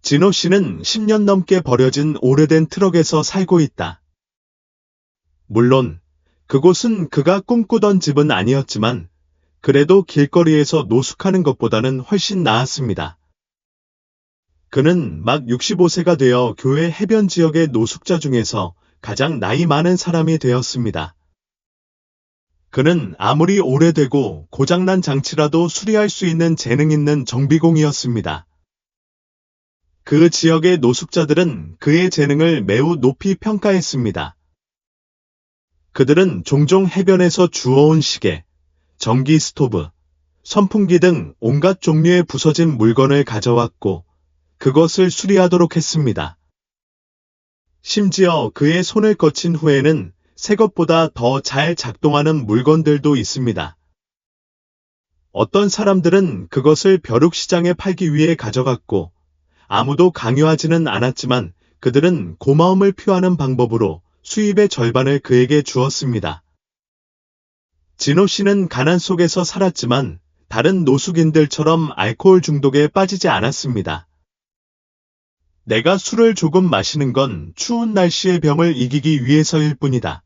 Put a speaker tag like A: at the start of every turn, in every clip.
A: 진호 씨는 10년 넘게 버려진 오래된 트럭에서 살고 있다. 물론 그곳은 그가 꿈꾸던 집은 아니었지만 그래도 길거리에서 노숙하는 것보다는 훨씬 나았습니다. 그는 막 65세가 되어 교회 해변 지역의 노숙자 중에서 가장 나이 많은 사람이 되었습니다. 그는 아무리 오래되고 고장난 장치라도 수리할 수 있는 재능 있는 정비공이었습니다. 그 지역의 노숙자들은 그의 재능을 매우 높이 평가했습니다. 그들은 종종 해변에서 주워온 시계, 전기 스토브, 선풍기 등 온갖 종류의 부서진 물건을 가져왔고 그것을 수리하도록 했습니다. 심지어 그의 손을 거친 후에는 새 것보다 더 잘 작동하는 물건들도 있습니다. 어떤 사람들은 그것을 벼룩시장에 팔기 위해 가져갔고 아무도 강요하지는 않았지만 그들은 고마움을 표하는 방법으로 수입의 절반을 그에게 주었습니다. 진호 씨는 가난 속에서 살았지만 다른 노숙인들처럼 알코올 중독에 빠지지 않았습니다. 내가 술을 조금 마시는 건 추운 날씨의 병을 이기기 위해서일 뿐이다.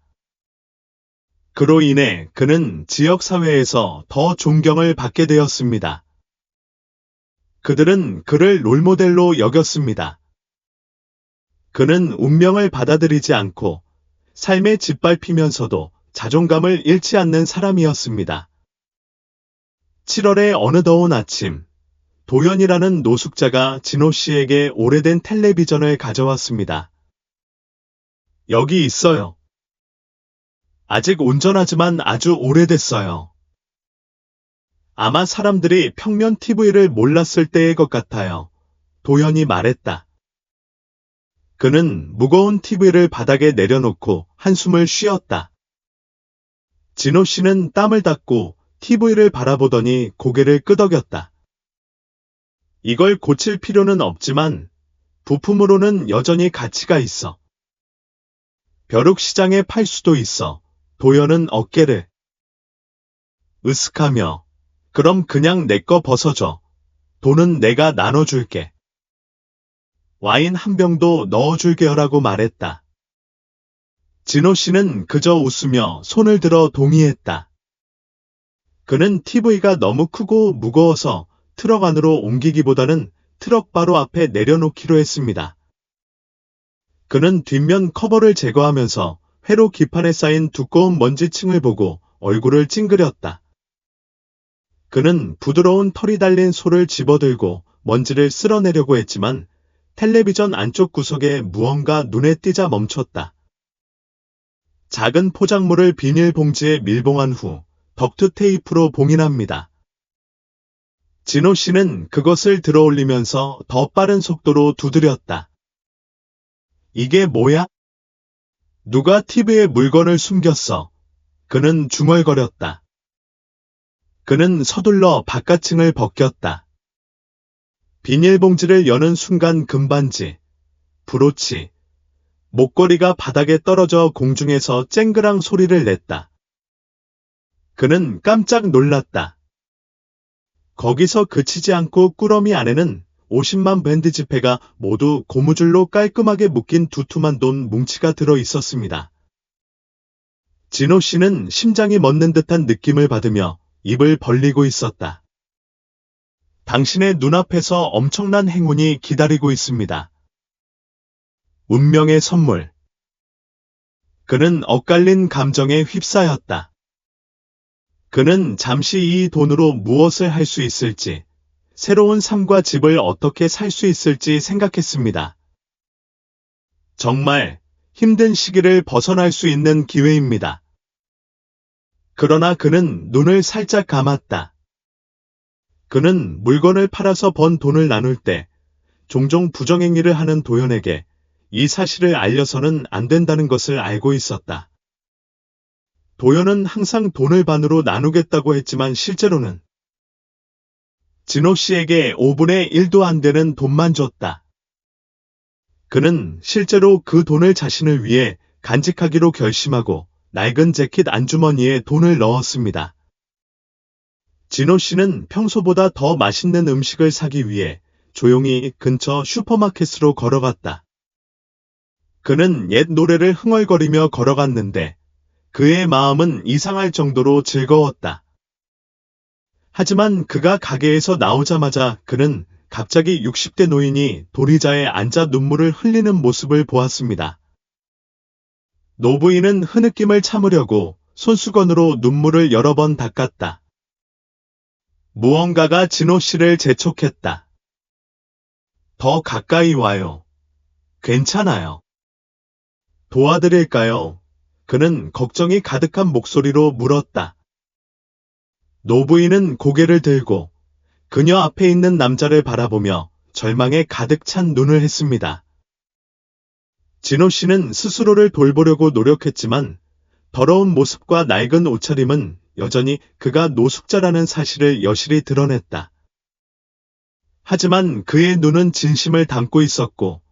A: 그로 인해 그는 지역사회에서 더 존경을 받게 되었습니다. 그들은 그를 롤모델로 여겼습니다. 그는 운명을 받아들이지 않고 삶에 짓밟히면서도 자존감을 잃지 않는 사람이었습니다. 7월의 어느 더운 아침, 도연이라는 노숙자가 진호 씨에게 오래된 텔레비전을 가져왔습니다. 여기 있어요. 아직 온전하지만 아주 오래됐어요. 아마 사람들이 평면 TV를 몰랐을 때의 것 같아요. 도연이 말했다. 그는 무거운 TV를 바닥에 내려놓고 한숨을 쉬었다. 진호 씨는 땀을 닦고 TV를 바라보더니 고개를 끄덕였다. 이걸 고칠 필요는 없지만 부품으로는 여전히 가치가 있어. 벼룩시장에 팔 수도 있어. 도연은 어깨를 으쓱하며 그럼 그냥 내 거 벗어줘. 돈은 내가 나눠줄게. 와인 한 병도 넣어줄게요라고 말했다. 진호 씨는 그저 웃으며 손을 들어 동의했다. 그는 TV가 너무 크고 무거워서 트럭 안으로 옮기기보다는 트럭 바로 앞에 내려놓기로 했습니다. 그는 뒷면 커버를 제거하면서 회로 기판에 쌓인 두꺼운 먼지층을 보고 얼굴을 찡그렸다. 그는 부드러운 털이 달린 소를 집어들고 먼지를 쓸어내려고 했지만 텔레비전 안쪽 구석에 무언가 눈에 띄자 멈췄다. 작은 포장물을 비닐봉지에 밀봉한 후 덕트 테이프로 봉인합니다. 진호 씨는 그것을 들어올리면서 더 빠른 속도로 두드렸다. 이게 뭐야? 누가 TV에 물건을 숨겼어. 그는 중얼거렸다. 그는 서둘러 바깥층을 벗겼다. 비닐봉지를 여는 순간 금반지, 브로치, 목걸이가 바닥에 떨어져 공중에서 쨍그랑 소리를 냈다. 그는 깜짝 놀랐다. 거기서 그치지 않고 꾸러미 안에는 50만 밴드 지폐가 모두 고무줄로 깔끔하게 묶인 두툼한 돈 뭉치가 들어 있었습니다. 진호 씨는 심장이 멎는 듯한 느낌을 받으며 입을 벌리고 있었다. 당신의 눈앞에서 엄청난 행운이 기다리고 있습니다. 운명의 선물. 그는 엇갈린 감정에 휩싸였다. 그는 잠시 이 돈으로 무엇을 할 수 있을지, 새로운 삶과 집을 어떻게 살 수 있을지 생각했습니다. 정말 힘든 시기를 벗어날 수 있는 기회입니다. 그러나 그는 눈을 살짝 감았다. 그는 물건을 팔아서 번 돈을 나눌 때 종종 부정행위를 하는 도연에게 이 사실을 알려서는 안 된다는 것을 알고 있었다. 도연은 항상 돈을 반으로 나누겠다고 했지만 실제로는 진호 씨에게 5분의 1도 안 되는 돈만 줬다. 그는 실제로 그 돈을 자신을 위해 간직하기로 결심하고 낡은 재킷 안주머니에 돈을 넣었습니다. 진호 씨는 평소보다 더 맛있는 음식을 사기 위해 조용히 근처 슈퍼마켓으로 걸어갔다. 그는 옛 노래를 흥얼거리며 걸어갔는데 그의 마음은 이상할 정도로 즐거웠다. 하지만 그가 가게에서 나오자마자 그는 갑자기 60대 노인이 도리자에 앉아 눈물을 흘리는 모습을 보았습니다. 노부인은 흐느낌을 참으려고 손수건으로 눈물을 여러 번 닦았다. 무언가가 진호 씨를 재촉했다. 더 가까이 와요. 괜찮아요. 도와드릴까요? 그는 걱정이 가득한 목소리로 물었다. 노부인은 고개를 들고 그녀 앞에 있는 남자를 바라보며 절망에 가득 찬 눈을 했습니다. 진호 씨는 스스로를 돌보려고 노력했지만 더러운 모습과 낡은 옷차림은 여전히 그가 노숙자라는 사실을 여실히 드러냈다. 하지만 그의 눈은 진심을 담고 있었고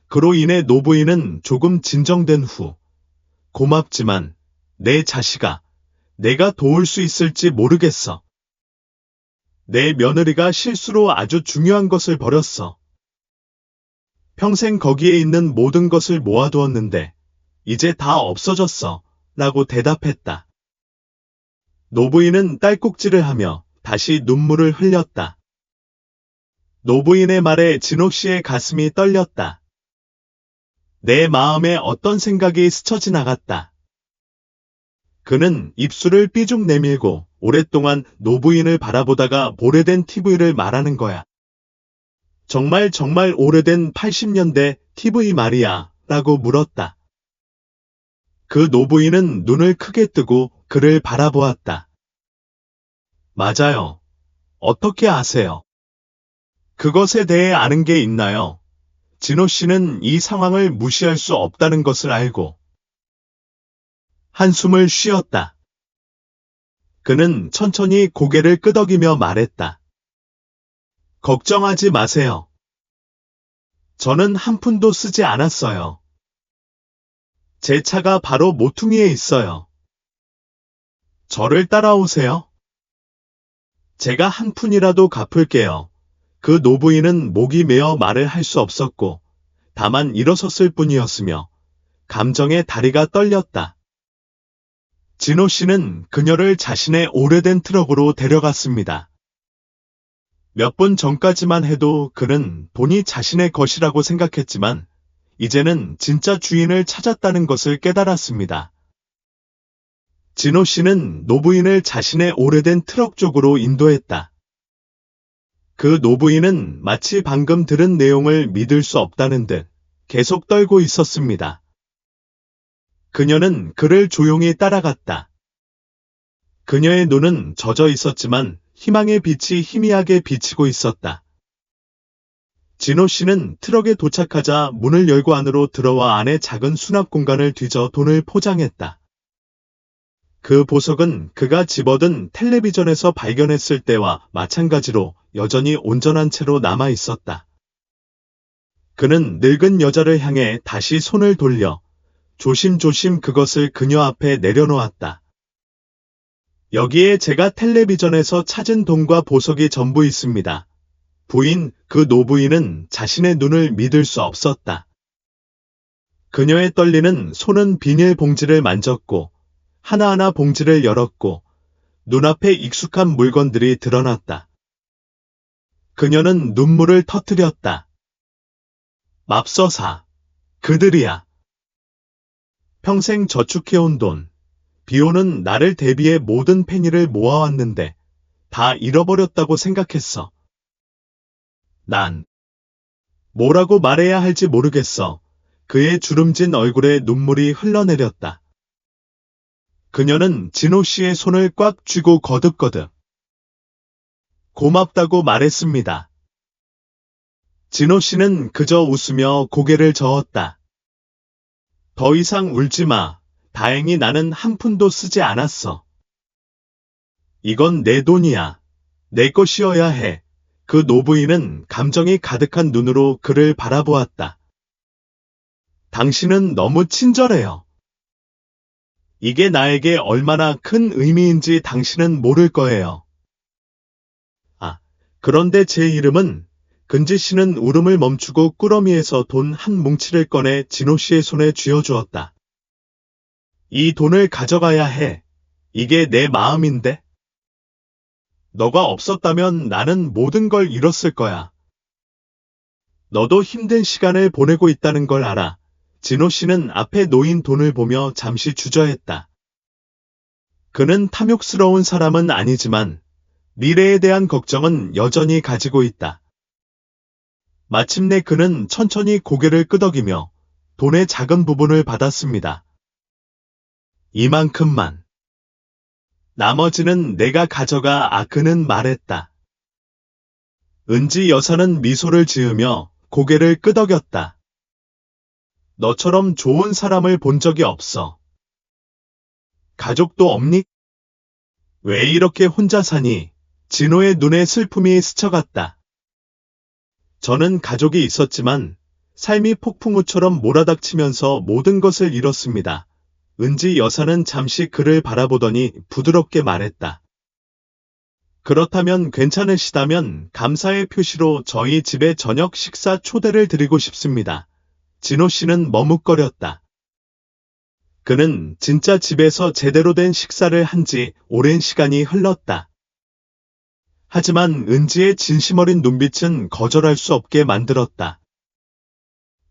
A: 그로 인해 노부인은 조금 진정된 후 고맙지만 내 자식아, 내가 도울 수 있을지 모르겠어. 내 며느리가 실수로 아주 중요한 것을 버렸어. 평생 거기에 있는 모든 것을 모아두었는데 이제 다 없어졌어. 라고 대답했다. 노부인은 딸꾹질을 하며 다시 눈물을 흘렸다. 노부인의 말에 진호 씨의 가슴이 떨렸다. 내 마음에 어떤 생각이 스쳐 지나갔다. 그는 입술을 삐죽 내밀고 오랫동안 노부인을 바라보다가 오래된 TV를 말하는 거야. 정말 오래된 80년대 TV 말이야 라고 물었다. 그 노부인은 눈을 크게 뜨고 그를 바라보았다. 맞아요. 어떻게 아세요? 그것에 대해 아는 게 있나요? 진호 씨는 이 상황을 무시할 수 없다는 것을 알고 한숨을 쉬었다. 그는 천천히 고개를 끄덕이며 말했다. 걱정하지 마세요. 저는 한 푼도 쓰지 않았어요. 제 차가 바로 모퉁이에 있어요. 저를 따라오세요. 제가 한 푼이라도 갚을게요. 그 노부인은 목이 메어 말을 할 수 없었고 다만 일어섰을 뿐이었으며 감정에 다리가 떨렸다. 진호 씨는 그녀를 자신의 오래된 트럭으로 데려갔습니다. 몇 분 전까지만 해도 그는 돈이 자신의 것이라고 생각했지만 이제는 진짜 주인을 찾았다는 것을 깨달았습니다. 진호 씨는 노부인을 자신의 오래된 트럭 쪽으로 인도했다. 그 노부인은 마치 방금 들은 내용을 믿을 수 없다는 듯 계속 떨고 있었습니다. 그녀는 그를 조용히 따라갔다. 그녀의 눈은 젖어 있었지만 희망의 빛이 희미하게 비치고 있었다. 진호 씨는 트럭에 도착하자 문을 열고 안으로 들어와 안에 작은 수납 공간을 뒤져 돈을 포장했다. 그 보석은 그가 집어든 텔레비전에서 발견했을 때와 마찬가지로 여전히 온전한 채로 남아 있었다. 그는 늙은 여자를 향해 다시 손을 돌려 조심조심 그것을 그녀 앞에 내려놓았다. 여기에 제가 텔레비전에서 찾은 돈과 보석이 전부 있습니다. 부인, 그 노부인은 자신의 눈을 믿을 수 없었다. 그녀의 떨리는 손은 비닐 봉지를 만졌고 하나하나 봉지를 열었고 눈앞에 익숙한 물건들이 드러났다. 그녀는 눈물을 터뜨렸다. 맙서사, 그들이야. 평생 저축해온 돈, 비오는 나를 대비해 모든 페니를 모아왔는데 다 잃어버렸다고 생각했어. 난 뭐라고 말해야 할지 모르겠어. 그의 주름진 얼굴에 눈물이 흘러내렸다. 그녀는 진호 씨의 손을 꽉 쥐고 거듭거듭 고맙다고 말했습니다. 진호 씨는 그저 웃으며 고개를 저었다. 더 이상 울지 마. 다행히 나는 한 푼도 쓰지 않았어. 이건 내 돈이야. 내 것이어야 해. 그 노부인은 감정이 가득한 눈으로 그를 바라보았다. 당신은 너무 친절해요. 이게 나에게 얼마나 큰 의미인지 당신은 모를 거예요. 아, 그런데 제 이름은 근지 씨는 울음을 멈추고 꾸러미에서 돈 한 뭉치를 꺼내 진호 씨의 손에 쥐어주었다. 이 돈을 가져가야 해. 이게 내 마음인데? 너가 없었다면 나는 모든 걸 잃었을 거야. 너도 힘든 시간을 보내고 있다는 걸 알아. 진호 씨는 앞에 놓인 돈을 보며 잠시 주저했다. 그는 탐욕스러운 사람은 아니지만 미래에 대한 걱정은 여전히 가지고 있다. 마침내 그는 천천히 고개를 끄덕이며 돈의 작은 부분을 받았습니다. 이만큼만. 나머지는 내가 가져가. 그는 말했다. 은지 여사는 미소를 지으며 고개를 끄덕였다. 너처럼 좋은 사람을 본 적이 없어. 가족도 없니? 왜 이렇게 혼자 사니? 진호의 눈에 슬픔이 스쳐갔다. 저는 가족이 있었지만 삶이 폭풍우처럼 몰아닥치면서 모든 것을 잃었습니다. 은지 여사는 잠시 그를 바라보더니 부드럽게 말했다. 그렇다면 괜찮으시다면 감사의 표시로 저희 집에 저녁 식사 초대를 드리고 싶습니다. 진호 씨는 머뭇거렸다. 그는 진짜 집에서 제대로 된 식사를 한 지 오랜 시간이 흘렀다. 하지만 은지의 진심 어린 눈빛은 거절할 수 없게 만들었다.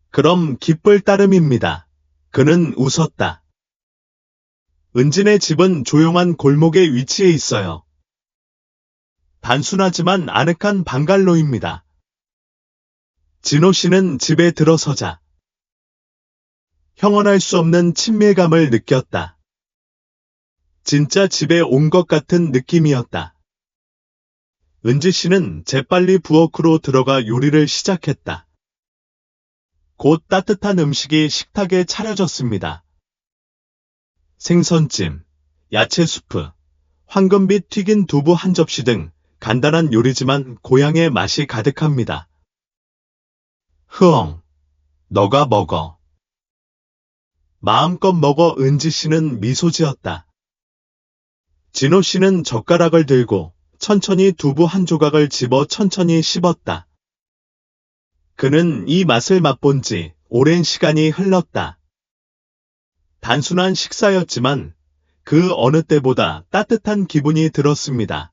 A: 그럼 기쁠 따름입니다. 그는 웃었다. 은진의 집은 조용한 골목에 위치해 있어요. 단순하지만 아늑한 방갈로입니다. 진호 씨는 집에 들어서자 형언할 수 없는 친밀감을 느꼈다. 진짜 집에 온 것 같은 느낌이었다. 은지 씨는 재빨리 부엌으로 들어가 요리를 시작했다. 곧 따뜻한 음식이 식탁에 차려졌습니다. 생선찜, 야채 수프, 황금빛 튀긴 두부 한 접시 등 간단한 요리지만 고향의 맛이 가득합니다. 흐엉, 너가 먹어. 마음껏 먹어. 은지 씨는 미소 지었다. 진호 씨는 젓가락을 들고 천천히 두부 한 조각을 집어 천천히 씹었다. 그는 이 맛을 맛본 지 오랜 시간이 흘렀다. 단순한 식사였지만 그 어느 때보다 따뜻한 기분이 들었습니다.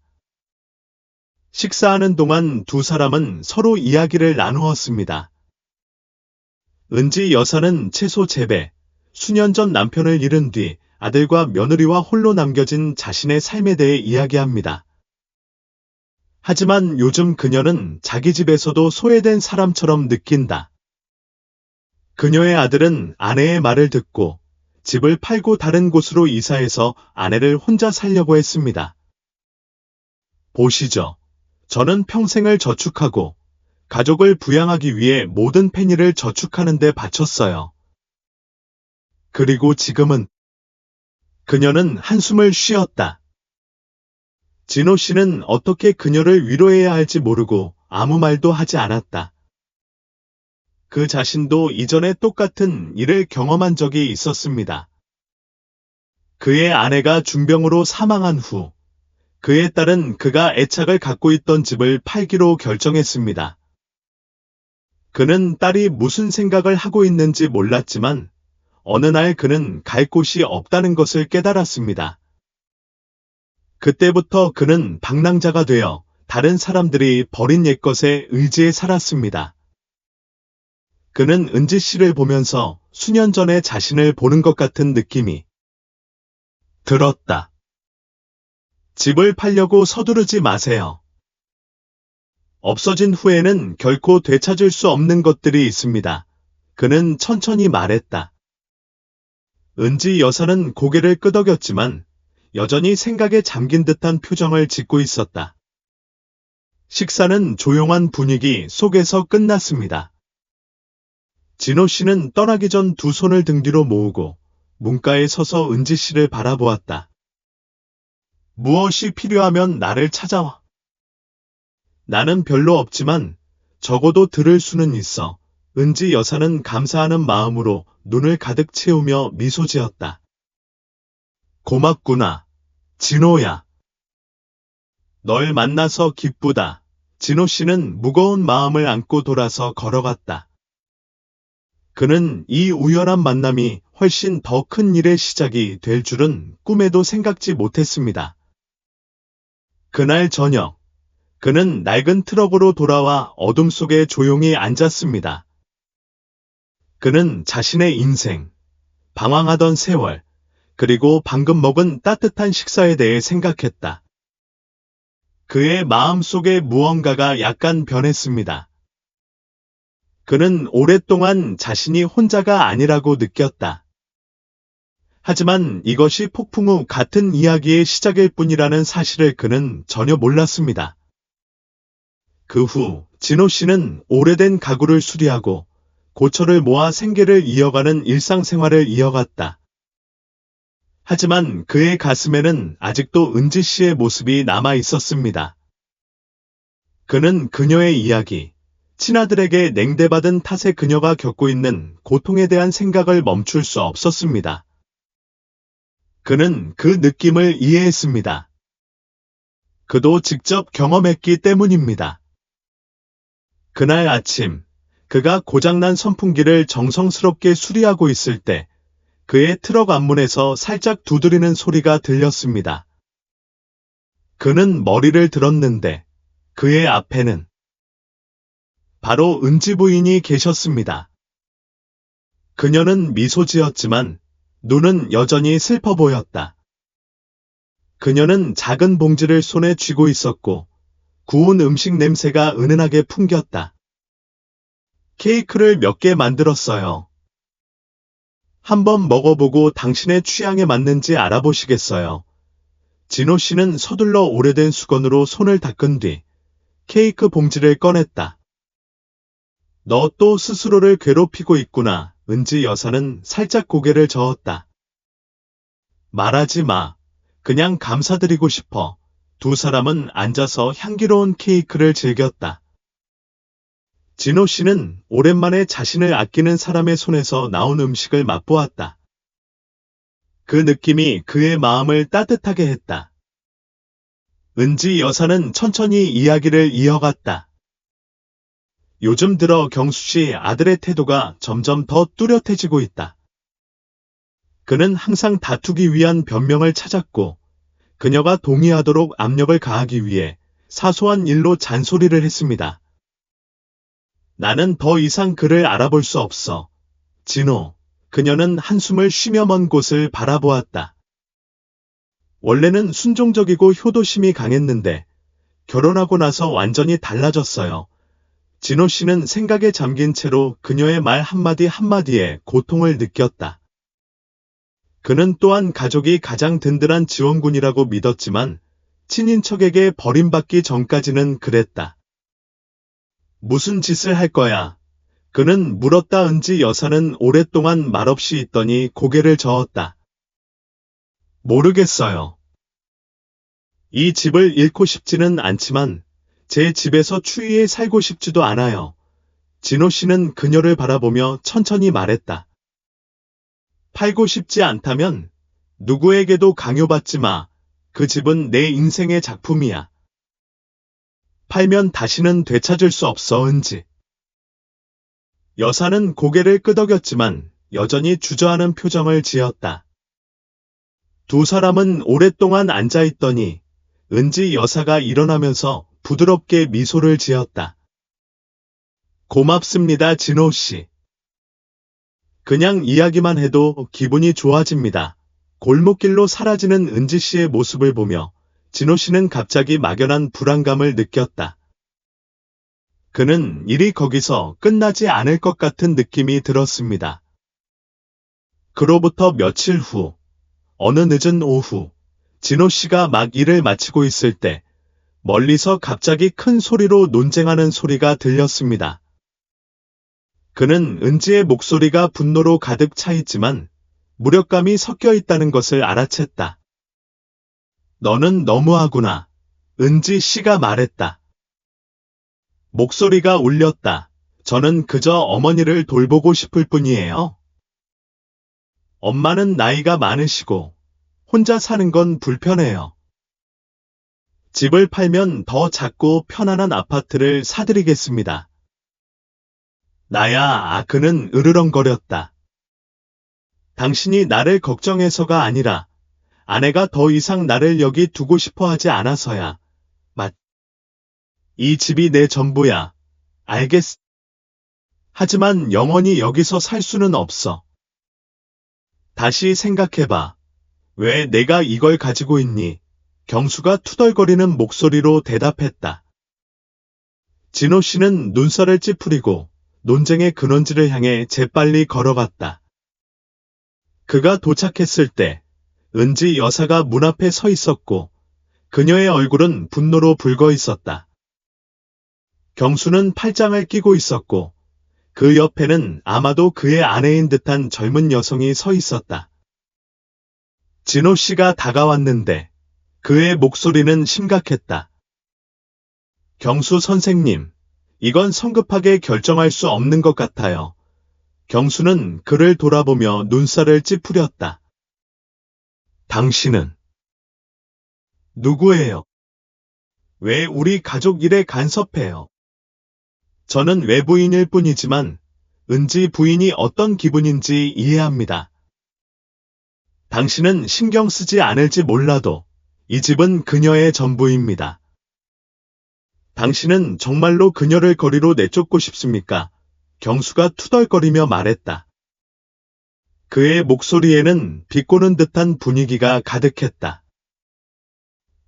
A: 식사하는 동안 두 사람은 서로 이야기를 나누었습니다. 은지 여사는 채소 재배, 수년 전 남편을 잃은 뒤 아들과 며느리와 홀로 남겨진 자신의 삶에 대해 이야기합니다. 하지만 요즘 그녀는 자기 집에서도 소외된 사람처럼 느낀다. 그녀의 아들은 아내의 말을 듣고 집을 팔고 다른 곳으로 이사해서 아내를 혼자 살려고 했습니다. 보시죠. 저는 평생을 저축하고 가족을 부양하기 위해 모든 페니를 저축하는 데 바쳤어요. 그리고 지금은 그녀는 한숨을 쉬었다. 진호 씨는 어떻게 그녀를 위로해야 할지 모르고 아무 말도 하지 않았다. 그 자신도 이전에 똑같은 일을 경험한 적이 있었습니다. 그의 아내가 중병으로 사망한 후 그의 딸은 그가 애착을 갖고 있던 집을 팔기로 결정했습니다. 그는 딸이 무슨 생각을 하고 있는지 몰랐지만 어느 날 그는 갈 곳이 없다는 것을 깨달았습니다. 그때부터 그는 방랑자가 되어 다른 사람들이 버린 옛것에 의지해 살았습니다. 그는 은지 씨를 보면서 수년 전의 자신을 보는 것 같은 느낌이 들었다. 집을 팔려고 서두르지 마세요. 없어진 후에는 결코 되찾을 수 없는 것들이 있습니다. 그는 천천히 말했다. 은지 여사는 고개를 끄덕였지만 여전히 생각에 잠긴 듯한 표정을 짓고 있었다. 식사는 조용한 분위기 속에서 끝났습니다. 진호 씨는 떠나기 전 두 손을 등 뒤로 모으고 문가에 서서 은지 씨를 바라보았다. 무엇이 필요하면 나를 찾아와. 나는 별로 없지만 적어도 들을 수는 있어. 은지 여사는 감사하는 마음으로 눈을 가득 채우며 미소 지었다. 고맙구나, 진호야. 널 만나서 기쁘다, 진호 씨는 무거운 마음을 안고 돌아서 걸어갔다. 그는 이 우연한 만남이 훨씬 더 큰 일의 시작이 될 줄은 꿈에도 생각지 못했습니다. 그날 저녁, 그는 낡은 트럭으로 돌아와 어둠 속에 조용히 앉았습니다. 그는 자신의 인생, 방황하던 세월, 그리고 방금 먹은 따뜻한 식사에 대해 생각했다. 그의 마음속에 무언가가 약간 변했습니다. 그는 오랫동안 자신이 혼자가 아니라고 느꼈다. 하지만 이것이 폭풍 후 같은 이야기의 시작일 뿐이라는 사실을 그는 전혀 몰랐습니다. 그 후 진호 씨는 오래된 가구를 수리하고 고철을 모아 생계를 이어가는 일상생활을 이어갔다. 하지만 그의 가슴에는 아직도 은지 씨의 모습이 남아 있었습니다. 그는 그녀의 이야기, 친아들에게 냉대받은 탓에 그녀가 겪고 있는 고통에 대한 생각을 멈출 수 없었습니다. 그는 그 느낌을 이해했습니다. 그도 직접 경험했기 때문입니다. 그날 아침, 그가 고장난 선풍기를 정성스럽게 수리하고 있을 때 그의 트럭 앞문에서 살짝 두드리는 소리가 들렸습니다. 그는 머리를 들었는데 그의 앞에는 바로 은지 부인이 계셨습니다. 그녀는 미소 지었지만 눈은 여전히 슬퍼 보였다. 그녀는 작은 봉지를 손에 쥐고 있었고 구운 음식 냄새가 은은하게 풍겼다. 케이크를 몇 개 만들었어요. 한번 먹어보고 당신의 취향에 맞는지 알아보시겠어요? 진호 씨는 서둘러 오래된 수건으로 손을 닦은 뒤 케이크 봉지를 꺼냈다. 너 또 스스로를 괴롭히고 있구나. 은지 여사는 살짝 고개를 저었다. 말하지 마. 그냥 감사드리고 싶어. 두 사람은 앉아서 향기로운 케이크를 즐겼다. 진호 씨는 오랜만에 자신을 아끼는 사람의 손에서 나온 음식을 맛보았다. 그 느낌이 그의 마음을 따뜻하게 했다. 은지 여사는 천천히 이야기를 이어갔다. 요즘 들어 경수 씨 아들의 태도가 점점 더 뚜렷해지고 있다. 그는 항상 다투기 위한 변명을 찾았고 그녀가 동의하도록 압력을 가하기 위해 사소한 일로 잔소리를 했습니다. 나는 더 이상 그를 알아볼 수 없어. 진호, 그녀는 한숨을 쉬며 먼 곳을 바라보았다. 원래는 순종적이고 효도심이 강했는데 결혼하고 나서 완전히 달라졌어요. 진호 씨는 생각에 잠긴 채로 그녀의 말 한마디 한마디에 고통을 느꼈다. 그는 또한 가족이 가장 든든한 지원군이라고 믿었지만 친인척에게 버림받기 전까지는 그랬다. 무슨 짓을 할 거야? 그는 물었다. 은지 여사는 오랫동안 말없이 있더니 고개를 저었다. 모르겠어요. 이 집을 잃고 싶지는 않지만 제 집에서 추위에 살고 싶지도 않아요. 진호 씨는 그녀를 바라보며 천천히 말했다. 팔고 싶지 않다면 누구에게도 강요받지 마. 그 집은 내 인생의 작품이야. 팔면 다시는 되찾을 수 없어. 은지 여사는 고개를 끄덕였지만 여전히 주저하는 표정을 지었다. 두 사람은 오랫동안 앉아있더니 은지 여사가 일어나면서 부드럽게 미소를 지었다. 고맙습니다, 진호 씨. 그냥 이야기만 해도 기분이 좋아집니다. 골목길로 사라지는 은지 씨의 모습을 보며 진호 씨는 갑자기 막연한 불안감을 느꼈다. 그는 일이 거기서 끝나지 않을 것 같은 느낌이 들었습니다. 그로부터 며칠 후, 어느 늦은 오후, 진호 씨가 막 일을 마치고 있을 때 멀리서 갑자기 큰 소리로 논쟁하는 소리가 들렸습니다. 그는 은지의 목소리가 분노로 가득 차 있지만 무력감이 섞여 있다는 것을 알아챘다. 너는 너무하구나. 은지 씨가 말했다. 목소리가 울렸다. 저는 그저 어머니를 돌보고 싶을 뿐이에요. 엄마는 나이가 많으시고 혼자 사는 건 불편해요. 집을 팔면 더 작고 편안한 아파트를 사드리겠습니다. 나야, 그는 으르렁거렸다. 당신이 나를 걱정해서가 아니라 아내가 더 이상 나를 여기 두고 싶어 하지 않아서야. 이 집이 내 전부야. 알겠어. 하지만 영원히 여기서 살 수는 없어. 다시 생각해봐. 왜 내가 이걸 가지고 있니? 경수가 투덜거리는 목소리로 대답했다. 진호 씨는 눈살을 찌푸리고 논쟁의 근원지를 향해 재빨리 걸어갔다. 그가 도착했을 때 은지 여사가 문 앞에 서 있었고 그녀의 얼굴은 분노로 붉어 있었다. 경수는 팔짱을 끼고 있었고 그 옆에는 아마도 그의 아내인 듯한 젊은 여성이 서 있었다. 진호 씨가 다가왔는데 그의 목소리는 심각했다. 경수 선생님, 이건 성급하게 결정할 수 없는 것 같아요. 경수는 그를 돌아보며 눈살을 찌푸렸다. 당신은 누구예요? 왜 우리 가족 일에 간섭해요? 저는 외부인일 뿐이지만 은지 부인이 어떤 기분인지 이해합니다. 당신은 신경 쓰지 않을지 몰라도 이 집은 그녀의 전부입니다. 당신은 정말로 그녀를 거리로 내쫓고 싶습니까? 경수가 투덜거리며 말했다. 그의 목소리에는 비꼬는 듯한 분위기가 가득했다.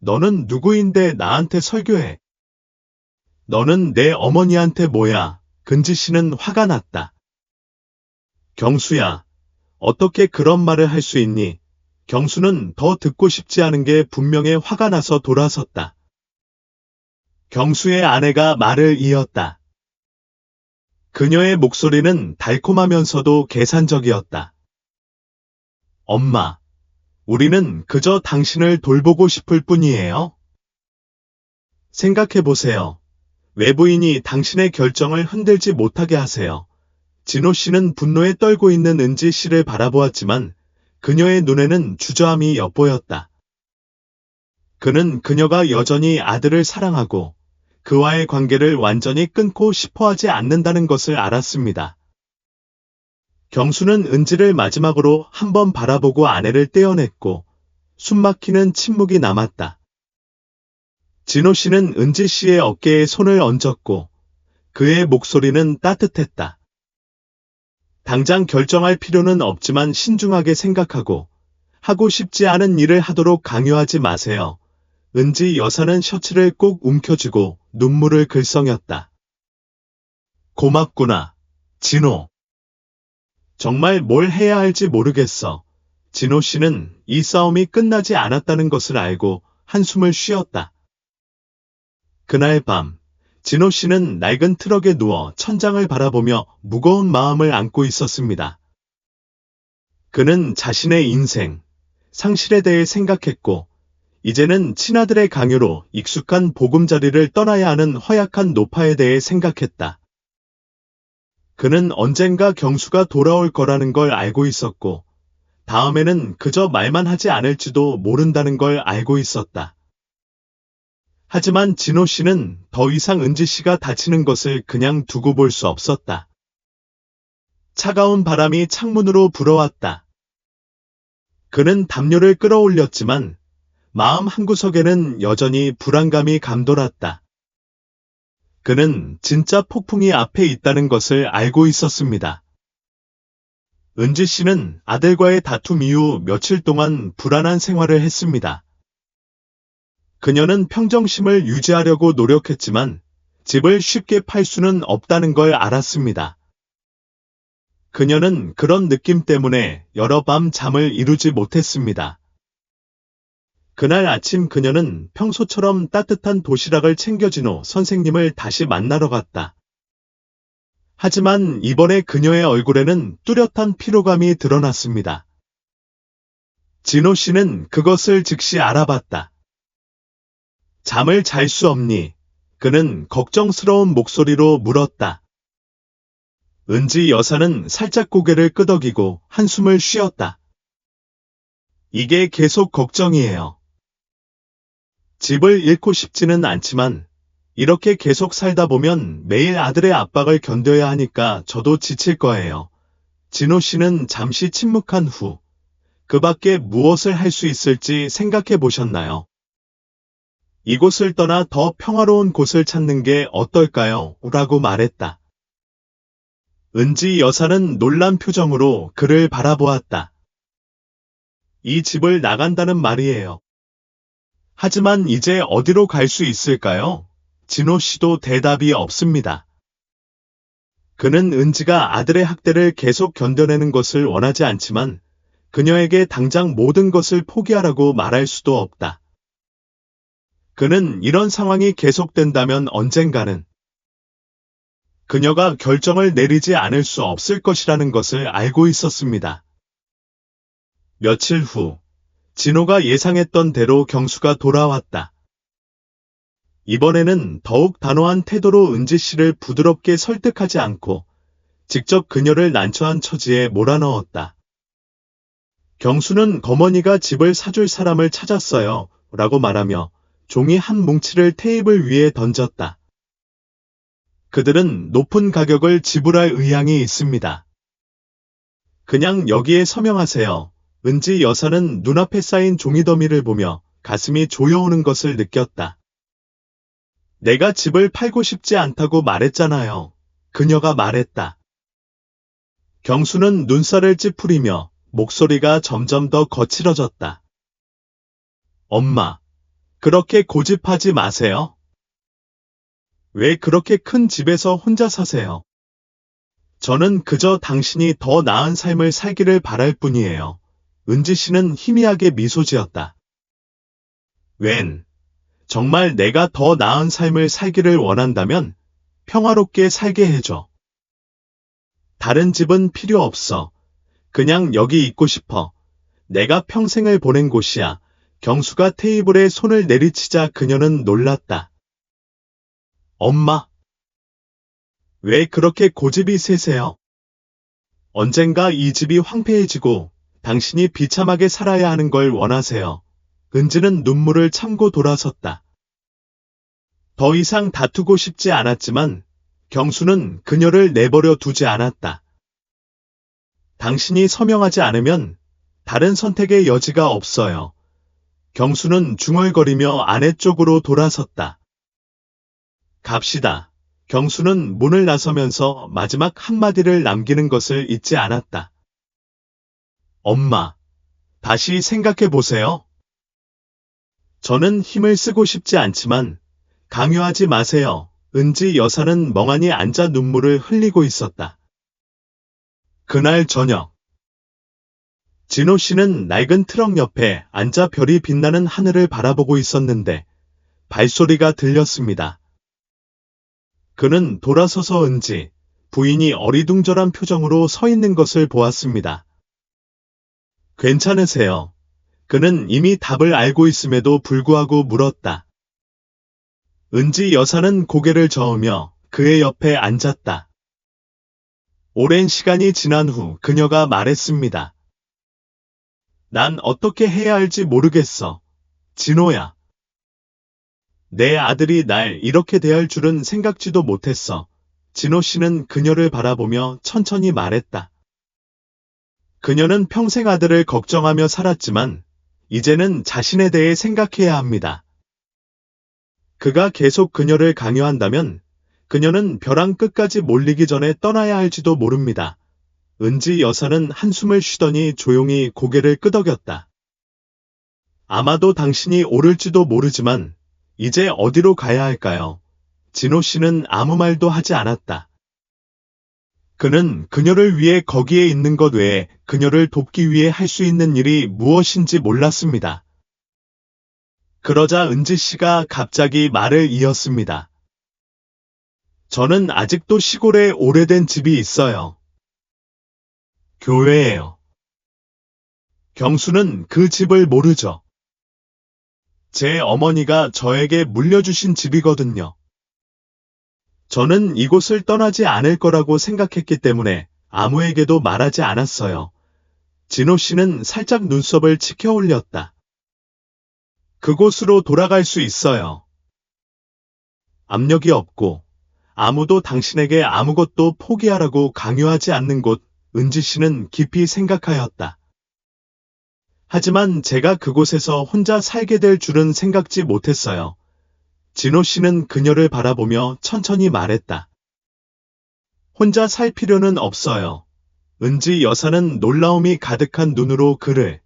A: 너는 누구인데 나한테 설교해? 너는 내 어머니한테 뭐야? 근지 씨는 화가 났다. 경수야, 어떻게 그런 말을 할 수 있니? 경수는 더 듣고 싶지 않은 게 분명해 화가 나서 돌아섰다. 경수의 아내가 말을 이었다. 그녀의 목소리는 달콤하면서도 계산적이었다. 엄마, 우리는 그저 당신을 돌보고 싶을 뿐이에요. 생각해보세요. 외부인이 당신의 결정을 흔들지 못하게 하세요. 진호 씨는 분노에 떨고 있는 은지 씨를 바라보았지만 그녀의 눈에는 주저함이 엿보였다. 그는 그녀가 여전히 아들을 사랑하고 그와의 관계를 완전히 끊고 싶어 하지 않는다는 것을 알았습니다. 경수는 은지를 마지막으로 한번 바라보고 아내를 떼어냈고 숨막히는 침묵이 남았다. 진호 씨는 은지 씨의 어깨에 손을 얹었고 그의 목소리는 따뜻했다. 당장 결정할 필요는 없지만 신중하게 생각하고 하고 싶지 않은 일을 하도록 강요하지 마세요. 은지 여사는 셔츠를 꼭 움켜쥐고 눈물을 글썽였다. 고맙구나, 진호. 정말 뭘 해야 할지 모르겠어. 진호 씨는 이 싸움이 끝나지 않았다는 것을 알고 한숨을 쉬었다. 그날 밤, 진호 씨는 낡은 트럭에 누워 천장을 바라보며 무거운 마음을 안고 있었습니다. 그는 자신의 인생, 상실에 대해 생각했고, 이제는 친아들의 강요로 익숙한 보금자리를 떠나야 하는 허약한 노파에 대해 생각했다. 그는 언젠가 경수가 돌아올 거라는 걸 알고 있었고, 다음에는 그저 말만 하지 않을지도 모른다는 걸 알고 있었다. 하지만 진호 씨는 더 이상 은지 씨가 다치는 것을 그냥 두고 볼 수 없었다. 차가운 바람이 창문으로 불어왔다. 그는 담요를 끌어올렸지만 마음 한구석에는 여전히 불안감이 감돌았다. 그는 진짜 폭풍이 앞에 있다는 것을 알고 있었습니다. 은지 씨는 아들과의 다툼 이후 며칠 동안 불안한 생활을 했습니다. 그녀는 평정심을 유지하려고 노력했지만 집을 쉽게 팔 수는 없다는 걸 알았습니다. 그녀는 그런 느낌 때문에 여러 밤 잠을 이루지 못했습니다. 그날 아침 그녀는 평소처럼 따뜻한 도시락을 챙겨진 후 선생님을 다시 만나러 갔다. 하지만 이번에 그녀의 얼굴에는 뚜렷한 피로감이 드러났습니다. 진호 씨는 그것을 즉시 알아봤다. 잠을 잘 수 없니? 그는 걱정스러운 목소리로 물었다. 은지 여사는 살짝 고개를 끄덕이고 한숨을 쉬었다. 이게 계속 걱정이에요. 집을 잃고 싶지는 않지만 이렇게 계속 살다 보면 매일 아들의 압박을 견뎌야 하니까 저도 지칠 거예요. 진호 씨는 잠시 침묵한 후 그 밖에 무엇을 할 수 있을지 생각해 보셨나요? 이곳을 떠나 더 평화로운 곳을 찾는 게 어떨까요? 라고 말했다. 은지 여사는 놀란 표정으로 그를 바라보았다. 이 집을 나간다는 말이에요. 하지만 이제 어디로 갈 수 있을까요? 진호 씨도 대답이 없습니다. 그는 은지가 아들의 학대를 계속 견뎌내는 것을 원하지 않지만 그녀에게 당장 모든 것을 포기하라고 말할 수도 없다. 그는 이런 상황이 계속된다면 언젠가는 그녀가 결정을 내리지 않을 수 없을 것이라는 것을 알고 있었습니다. 며칠 후, 진호가 예상했던 대로 경수가 돌아왔다. 이번에는 더욱 단호한 태도로 은지 씨를 부드럽게 설득하지 않고 직접 그녀를 난처한 처지에 몰아넣었다. 경수는 거머니가 집을 사줄 사람을 찾았어요. 라고 말하며 종이 한 뭉치를 테이블 위에 던졌다. 그들은 높은 가격을 지불할 의향이 있습니다. 그냥 여기에 서명하세요. 은지 여사는 눈앞에 쌓인 종이더미를 보며 가슴이 조여오는 것을 느꼈다. 내가 집을 팔고 싶지 않다고 말했잖아요. 그녀가 말했다. 경수는 눈살을 찌푸리며 목소리가 점점 더 거칠어졌다. 엄마, 그렇게 고집하지 마세요. 왜 그렇게 큰 집에서 혼자 사세요? 저는 그저 당신이 더 나은 삶을 살기를 바랄 뿐이에요. 은지 씨는 희미하게 미소 지었다. 웬, 정말 내가 더 나은 삶을 살기를 원한다면 평화롭게 살게 해줘. 다른 집은 필요 없어. 그냥 여기 있고 싶어. 내가 평생을 보낸 곳이야. 경수가 테이블에 손을 내리치자 그녀는 놀랐다. 엄마, 왜 그렇게 고집이 세세요? 언젠가 이 집이 황폐해지고 당신이 비참하게 살아야 하는 걸 원하세요. 은지는 눈물을 참고 돌아섰다. 더 이상 다투고 싶지 않았지만 경수는 그녀를 내버려 두지 않았다. 당신이 서명하지 않으면 다른 선택의 여지가 없어요. 경수는 중얼거리며 아내 쪽으로 돌아섰다. 갑시다. 경수는 문을 나서면서 마지막 한마디를 남기는 것을 잊지 않았다. 엄마, 다시 생각해 보세요. 저는 힘을 쓰고 싶지 않지만 강요하지 마세요. 은지 여사는 멍하니 앉아 눈물을 흘리고 있었다. 그날 저녁, 진호 씨는 낡은 트럭 옆에 앉아 별이 빛나는 하늘을 바라보고 있었는데 발소리가 들렸습니다. 그는 돌아서서 은지, 부인이 어리둥절한 표정으로 서 있는 것을 보았습니다. 괜찮으세요? 그는 이미 답을 알고 있음에도 불구하고 물었다. 은지 여사는 고개를 저으며 그의 옆에 앉았다. 오랜 시간이 지난 후 그녀가 말했습니다. 난 어떻게 해야 할지 모르겠어. 진호야. 내 아들이 날 이렇게 대할 줄은 생각지도 못했어. 진호 씨는 그녀를 바라보며 천천히 말했다. 그녀는 평생 아들을 걱정하며 살았지만 이제는 자신에 대해 생각해야 합니다. 그가 계속 그녀를 강요한다면 그녀는 벼랑 끝까지 몰리기 전에 떠나야 할지도 모릅니다. 은지 여사는 한숨을 쉬더니 조용히 고개를 끄덕였다. 아마도 당신이 옳을지도 모르지만 이제 어디로 가야 할까요? 진호 씨는 아무 말도 하지 않았다. 그는 그녀를 위해 거기에 있는 것 외에 그녀를 돕기 위해 할 수 있는 일이 무엇인지 몰랐습니다. 그러자 은지 씨가 갑자기 말을 이었습니다. 저는 아직도 시골에 오래된 집이 있어요. 교회예요. 경수는 그 집을 모르죠. 제 어머니가 저에게 물려주신 집이거든요. 저는 이곳을 떠나지 않을 거라고 생각했기 때문에 아무에게도 말하지 않았어요. 진호 씨는 살짝 눈썹을 치켜 올렸다. 그곳으로 돌아갈 수 있어요. 압력이 없고 아무도 당신에게 아무것도 포기하라고 강요하지 않는 곳, 은지 씨는 깊이 생각하였다. 하지만 제가 그곳에서 혼자 살게 될 줄은 생각지 못했어요. 진호 씨는 그녀를 바라보며 천천히 말했다. 혼자 살 필요는 없어요. 은지 여사는 놀라움이 가득한 눈으로 그를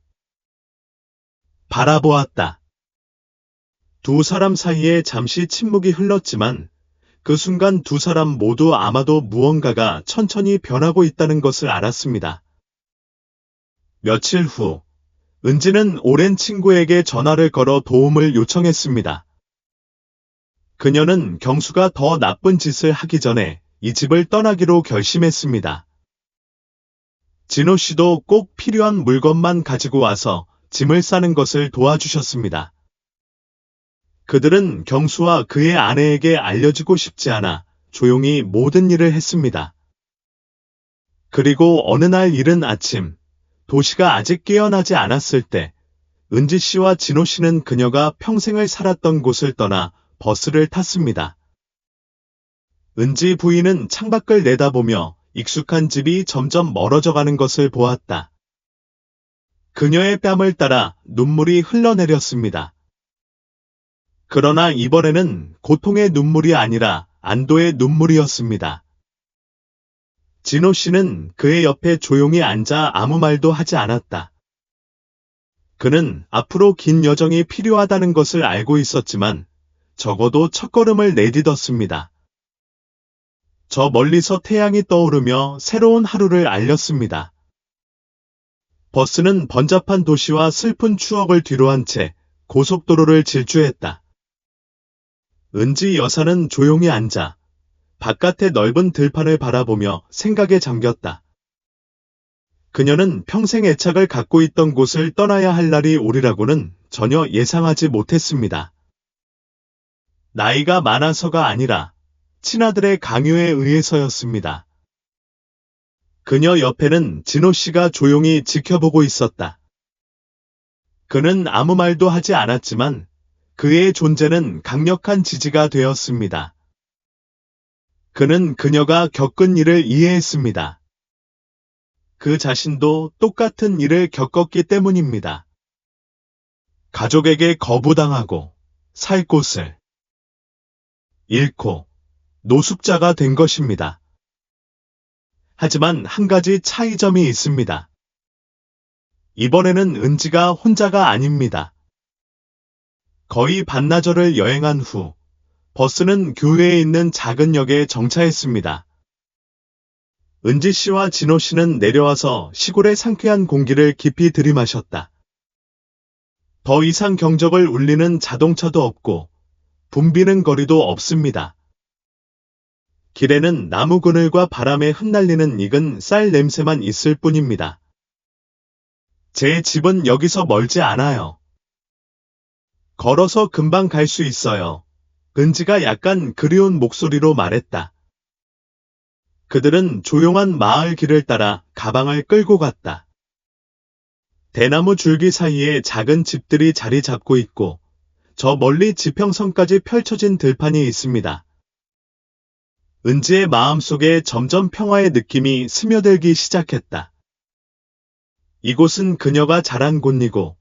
A: 바라보았다. 두 사람 사이에 잠시 침묵이 흘렀지만 그 순간 두 사람 모두 아마도 무언가가 천천히 변하고 있다는 것을 알았습니다. 며칠 후, 은지는 오랜 친구에게 전화를 걸어 도움을 요청했습니다. 그녀는 경수가 더 나쁜 짓을 하기 전에 이 집을 떠나기로 결심했습니다. 진호 씨도 꼭 필요한 물건만 가지고 와서 짐을 싸는 것을 도와주셨습니다. 그들은 경수와 그의 아내에게 알려지고 싶지 않아 조용히 모든 일을 했습니다. 그리고 어느 날 이른 아침, 도시가 아직 깨어나지 않았을 때, 은지 씨와 진호 씨는 그녀가 평생을 살았던 곳을 떠나 버스를 탔습니다. 은지 부인은 창밖을 내다보며 익숙한 집이 점점 멀어져가는 것을 보았다. 그녀의 뺨을 따라 눈물이 흘러내렸습니다. 그러나 이번에는 고통의 눈물이 아니라 안도의 눈물이었습니다. 진호 씨는 그의 옆에 조용히 앉아 아무 말도 하지 않았다. 그는 앞으로 긴 여정이 필요하다는 것을 알고 있었지만 적어도 첫걸음을 내딛었습니다. 저 멀리서 태양이 떠오르며 새로운 하루를 알렸습니다. 버스는 번잡한 도시와 슬픈 추억을 뒤로한 채 고속도로를 질주했다. 은지 여사는 조용히 앉아 바깥의 넓은 들판을 바라보며 생각에 잠겼다. 그녀는 평생 애착을 갖고 있던 곳을 떠나야 할 날이 오리라고는 전혀 예상하지 못했습니다. 나이가 많아서가 아니라 친아들의 강요에 의해서였습니다. 그녀 옆에는 진호 씨가 조용히 지켜보고 있었다. 그는 아무 말도 하지 않았지만 그의 존재는 강력한 지지가 되었습니다. 그는 그녀가 겪은 일을 이해했습니다. 그 자신도 똑같은 일을 겪었기 때문입니다. 가족에게 거부당하고 살 곳을 잃고 노숙자가 된 것입니다. 하지만 한 가지 차이점이 있습니다. 이번에는 은지가 혼자가 아닙니다. 거의 반나절을 여행한 후 버스는 교외에 있는 작은 역에 정차했습니다. 은지 씨와 진호 씨는 내려와서 시골의 상쾌한 공기를 깊이 들이마셨다. 더 이상 경적을 울리는 자동차도 없고 붐비는 거리도 없습니다. 길에는 나무 그늘과 바람에 흩날리는 익은 쌀 냄새만 있을 뿐입니다. 제 집은 여기서 멀지 않아요. 걸어서 금방 갈 수 있어요. 은지가 약간 그리운 목소리로 말했다. 그들은 조용한 마을 길을 따라 가방을 끌고 갔다. 대나무 줄기 사이에 작은 집들이 자리 잡고 있고 저 멀리 지평선까지 펼쳐진 들판이 있습니다. 은지의 마음속에 점점 평화의 느낌이 스며들기 시작했다. 이곳은 그녀가 자란 곳이고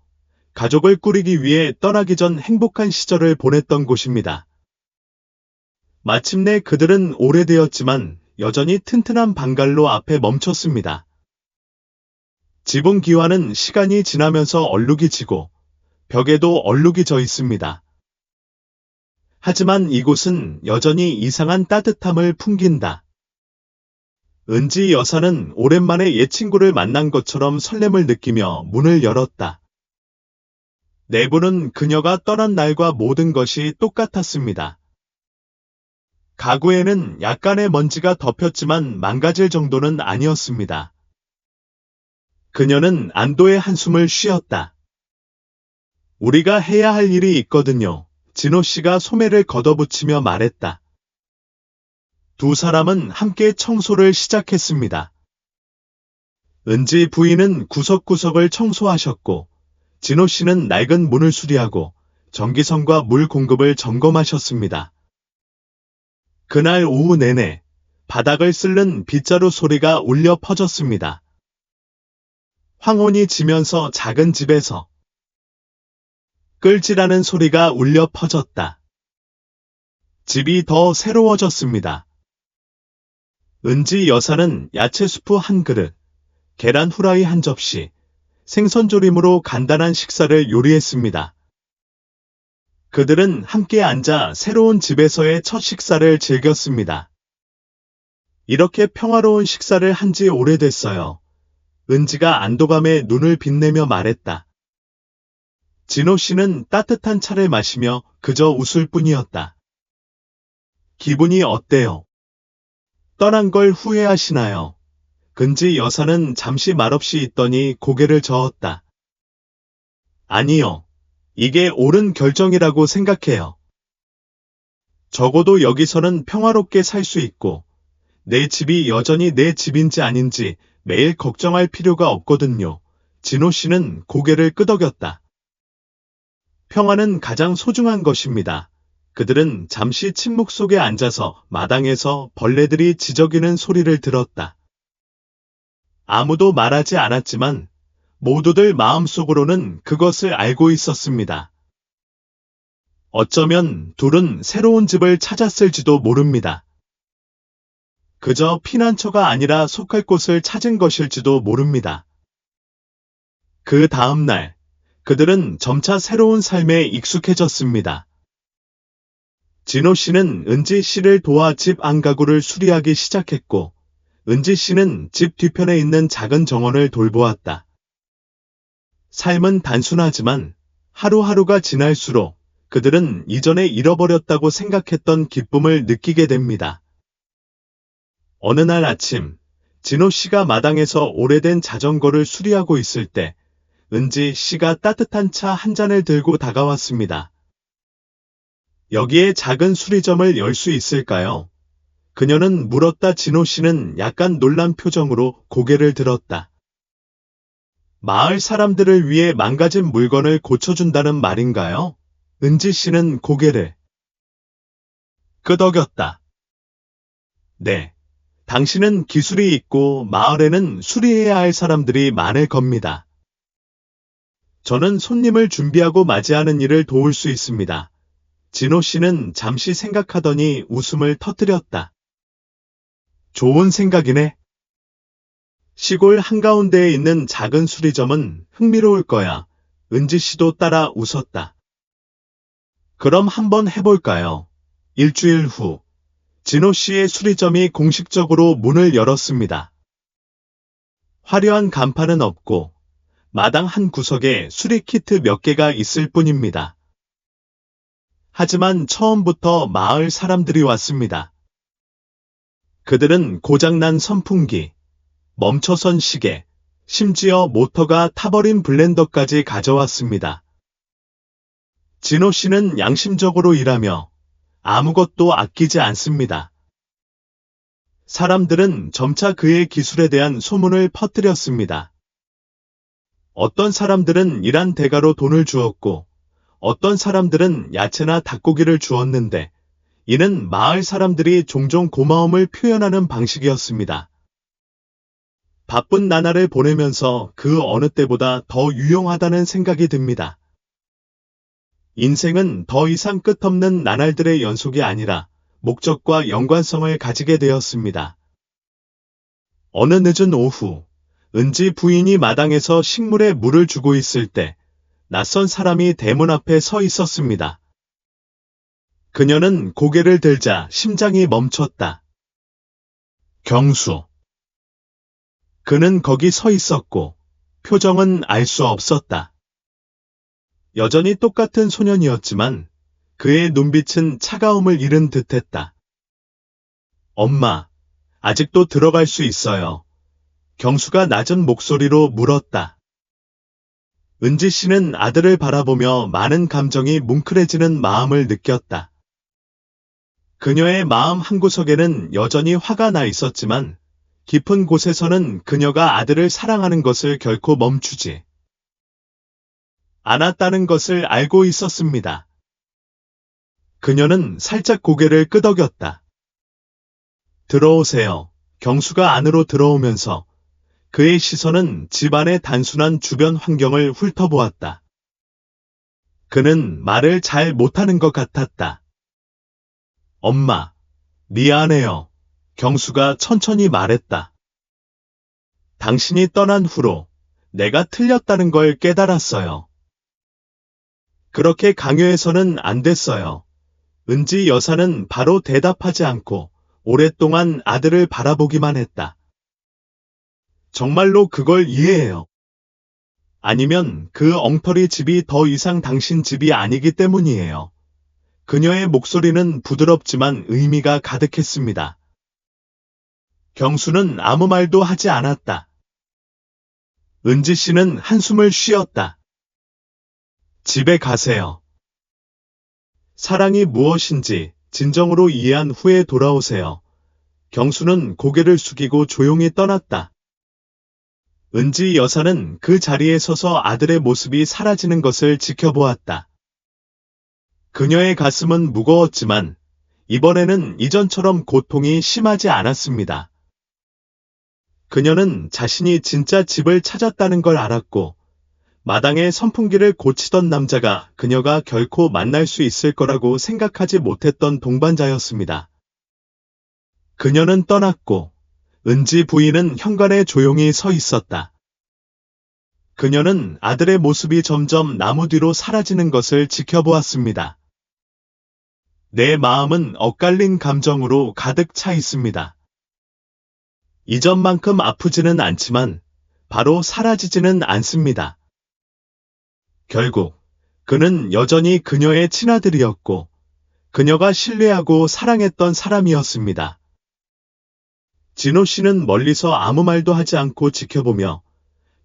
A: 가족을 꾸리기 위해 떠나기 전 행복한 시절을 보냈던 곳입니다. 마침내 그들은 오래되었지만 여전히 튼튼한 방갈로 앞에 멈췄습니다. 지붕 기와는 시간이 지나면서 얼룩이 지고 벽에도 얼룩이 져 있습니다. 하지만 이곳은 여전히 이상한 따뜻함을 풍긴다. 은지 여사는 오랜만에 옛 친구를 만난 것처럼 설렘을 느끼며 문을 열었다. 내부는 그녀가 떠난 날과 모든 것이 똑같았습니다. 가구에는 약간의 먼지가 덮였지만 망가질 정도는 아니었습니다. 그녀는 안도의 한숨을 쉬었다. 우리가 해야 할 일이 있거든요. 진호 씨가 소매를 걷어붙이며 말했다. 두 사람은 함께 청소를 시작했습니다. 은지 부인은 구석구석을 청소하셨고 진호 씨는 낡은 문을 수리하고 전기선과 물 공급을 점검하셨습니다. 그날 오후 내내 바닥을 쓸는 빗자루 소리가 울려 퍼졌습니다. 황혼이 지면서 작은 집에서 끌지라는 소리가 울려 퍼졌다. 집이 더 새로워졌습니다. 은지 여사는 야채 수프 한 그릇, 계란 후라이 한 접시, 생선조림으로 간단한 식사를 요리했습니다. 그들은 함께 앉아 새로운 집에서의 첫 식사를 즐겼습니다. 이렇게 평화로운 식사를 한 지 오래됐어요. 은지가 안도감에 눈을 빛내며 말했다. 진호 씨는 따뜻한 차를 마시며 그저 웃을 뿐이었다. 기분이 어때요? 떠난 걸 후회하시나요? 은지 여사는 잠시 말없이 있더니 고개를 저었다. 아니요. 이게 옳은 결정이라고 생각해요. 적어도 여기서는 평화롭게 살 수 있고, 내 집이 여전히 내 집인지 아닌지 매일 걱정할 필요가 없거든요. 진호 씨는 고개를 끄덕였다. 평화는 가장 소중한 것입니다. 그들은 잠시 침묵 속에 앉아서 마당에서 벌레들이 지저귀는 소리를 들었다. 아무도 말하지 않았지만 모두들 마음속으로는 그것을 알고 있었습니다. 어쩌면 둘은 새로운 집을 찾았을지도 모릅니다. 그저 피난처가 아니라 속할 곳을 찾은 것일지도 모릅니다. 그 다음 날, 그들은 점차 새로운 삶에 익숙해졌습니다. 진호 씨는 은지 씨를 도와 집 안가구를 수리하기 시작했고, 은지 씨는 집 뒤편에 있는 작은 정원을 돌보았다. 삶은 단순하지만 하루하루가 지날수록 그들은 이전에 잃어버렸다고 생각했던 기쁨을 느끼게 됩니다. 어느 날 아침, 진호 씨가 마당에서 오래된 자전거를 수리하고 있을 때 은지 씨가 따뜻한 차 한 잔을 들고 다가왔습니다. 여기에 작은 수리점을 열 수 있을까요? 그녀는 물었다. 진호 씨는 약간 놀란 표정으로 고개를 들었다. 마을 사람들을 위해 망가진 물건을 고쳐준다는 말인가요? 은지 씨는 고개를 끄덕였다. 네. 당신은 기술이 있고 마을에는 수리해야 할 사람들이 많을 겁니다. 저는 손님을 준비하고 맞이하는 일을 도울 수 있습니다. 진호 씨는 잠시 생각하더니 웃음을 터뜨렸다. 좋은 생각이네. 시골 한가운데에 있는 작은 수리점은 흥미로울 거야. 은지 씨도 따라 웃었다. 그럼 한번 해볼까요? 일주일 후, 진호 씨의 수리점이 공식적으로 문을 열었습니다. 화려한 간판은 없고, 마당 한 구석에 수리 키트 몇 개가 있을 뿐입니다. 하지만 처음부터 마을 사람들이 왔습니다. 그들은 고장난 선풍기, 멈춰선 시계, 심지어 모터가 타버린 블렌더까지 가져왔습니다. 진호 씨는 양심적으로 일하며 아무것도 아끼지 않습니다. 사람들은 점차 그의 기술에 대한 소문을 퍼뜨렸습니다. 어떤 사람들은 일한 대가로 돈을 주었고, 어떤 사람들은 야채나 닭고기를 주었는데, 이는 마을 사람들이 종종 고마움을 표현하는 방식이었습니다. 바쁜 나날을 보내면서 그 어느 때보다 더 유용하다는 생각이 듭니다. 인생은 더 이상 끝없는 나날들의 연속이 아니라 목적과 연관성을 가지게 되었습니다. 어느 늦은 오후, 은지 부인이 마당에서 식물에 물을 주고 있을 때 낯선 사람이 대문 앞에 서 있었습니다. 그녀는 고개를 들자 심장이 멈췄다. 경수. 그는 거기 서 있었고 표정은 알 수 없었다. 여전히 똑같은 소년이었지만 그의 눈빛은 차가움을 잃은 듯했다. 엄마, 아직도 들어갈 수 있어요. 경수가 낮은 목소리로 물었다. 은지 씨는 아들을 바라보며 많은 감정이 뭉클해지는 마음을 느꼈다. 그녀의 마음 한구석에는 여전히 화가 나 있었지만 깊은 곳에서는 그녀가 아들을 사랑하는 것을 결코 멈추지 않았다는 것을 알고 있었습니다. 그녀는 살짝 고개를 끄덕였다. 들어오세요. 경수가 안으로 들어오면서 그의 시선은 집안의 단순한 주변 환경을 훑어보았다. 그는 말을 잘 못하는 것 같았다. 엄마, 미안해요. 경수가 천천히 말했다. 당신이 떠난 후로 내가 틀렸다는 걸 깨달았어요. 그렇게 강요해서는 안 됐어요. 은지 여사는 바로 대답하지 않고 오랫동안 아들을 바라보기만 했다. 정말로 그걸 이해해요. 아니면 그 엉터리 집이 더 이상 당신 집이 아니기 때문이에요. 그녀의 목소리는 부드럽지만 의미가 가득했습니다. 경수는 아무 말도 하지 않았다. 은지 씨는 한숨을 쉬었다. 집에 가세요. 사랑이 무엇인지 진정으로 이해한 후에 돌아오세요. 경수는 고개를 숙이고 조용히 떠났다. 은지 여사는 그 자리에 서서 아들의 모습이 사라지는 것을 지켜보았다. 그녀의 가슴은 무거웠지만 이번에는 이전처럼 고통이 심하지 않았습니다. 그녀는 자신이 진짜 집을 찾았다는 걸 알았고 마당에 선풍기를 고치던 남자가 그녀가 결코 만날 수 있을 거라고 생각하지 못했던 동반자였습니다. 그녀는 떠났고 은지 부인은 현관에 조용히 서 있었다. 그녀는 아들의 모습이 점점 나무 뒤로 사라지는 것을 지켜보았습니다. 내 마음은 엇갈린 감정으로 가득 차 있습니다. 이전만큼 아프지는 않지만 바로 사라지지는 않습니다. 결국 그는 여전히 그녀의 친아들이었고 그녀가 신뢰하고 사랑했던 사람이었습니다. 진호 씨는 멀리서 아무 말도 하지 않고 지켜보며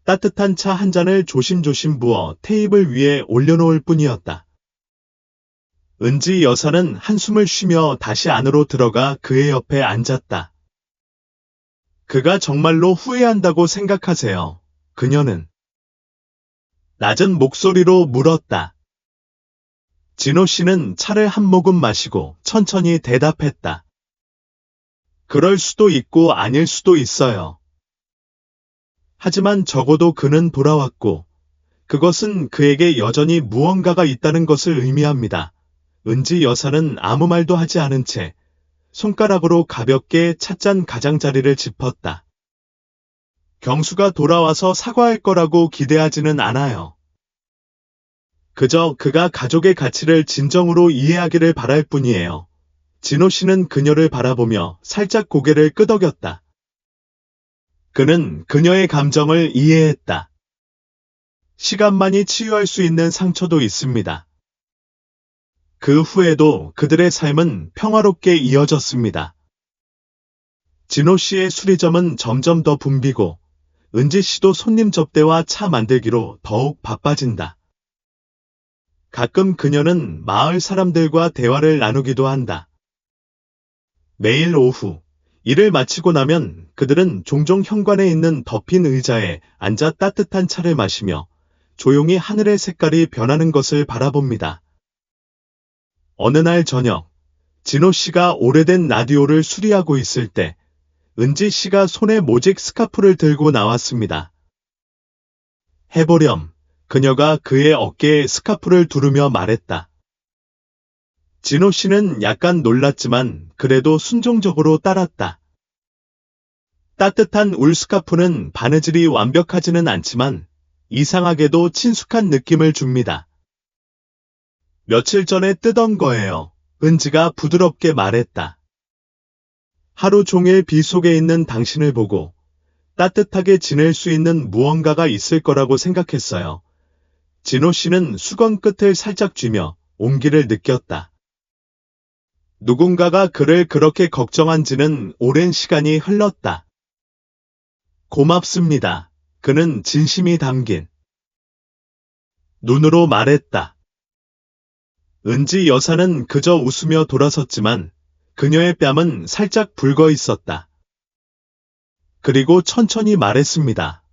A: 따뜻한 차 한 잔을 조심조심 부어 테이블 위에 올려놓을 뿐이었다. 은지 여사는 한숨을 쉬며 다시 안으로 들어가 그의 옆에 앉았다. 그가 정말로 후회한다고 생각하세요? 그녀는 낮은 목소리로 물었다. 진호 씨는 차를 한 모금 마시고 천천히 대답했다. 그럴 수도 있고 아닐 수도 있어요. 하지만 적어도 그는 돌아왔고 그것은 그에게 여전히 무언가가 있다는 것을 의미합니다. 은지 여사는 아무 말도 하지 않은 채 손가락으로 가볍게 찻잔 가장자리를 짚었다. 경수가 돌아와서 사과할 거라고 기대하지는 않아요. 그저 그가 가족의 가치를 진정으로 이해하기를 바랄 뿐이에요. 진호 씨는 그녀를 바라보며 살짝 고개를 끄덕였다. 그는 그녀의 감정을 이해했다. 시간만이 치유할 수 있는 상처도 있습니다. 그 후에도 그들의 삶은 평화롭게 이어졌습니다. 진호 씨의 수리점은 점점 더 붐비고 은지 씨도 손님 접대와 차 만들기로 더욱 바빠진다. 가끔 그녀는 마을 사람들과 대화를 나누기도 한다. 매일 오후 일을 마치고 나면 그들은 종종 현관에 있는 덮인 의자에 앉아 따뜻한 차를 마시며 조용히 하늘의 색깔이 변하는 것을 바라봅니다. 어느 날 저녁, 진호 씨가 오래된 라디오를 수리하고 있을 때 은지 씨가 손에 모직 스카프를 들고 나왔습니다. 해보렴. 그녀가 그의 어깨에 스카프를 두르며 말했다. 진호 씨는 약간 놀랐지만 그래도 순종적으로 따랐다. 따뜻한 울 스카프는 바느질이 완벽하지는 않지만 이상하게도 친숙한 느낌을 줍니다. 며칠 전에 뜯은 거예요. 은지가 부드럽게 말했다. 하루 종일 비 속에 있는 당신을 보고 따뜻하게 지낼 수 있는 무언가가 있을 거라고 생각했어요. 진호 씨는 수건 끝을 살짝 쥐며 온기를 느꼈다. 누군가가 그를 그렇게 걱정한 지는 오랜 시간이 흘렀다. 고맙습니다. 그는 진심이 담긴 눈으로 말했다. 은지 여사는 그저 웃으며 돌아섰지만 그녀의 뺨은 살짝 붉어 있었다. 그리고 천천히 말했습니다.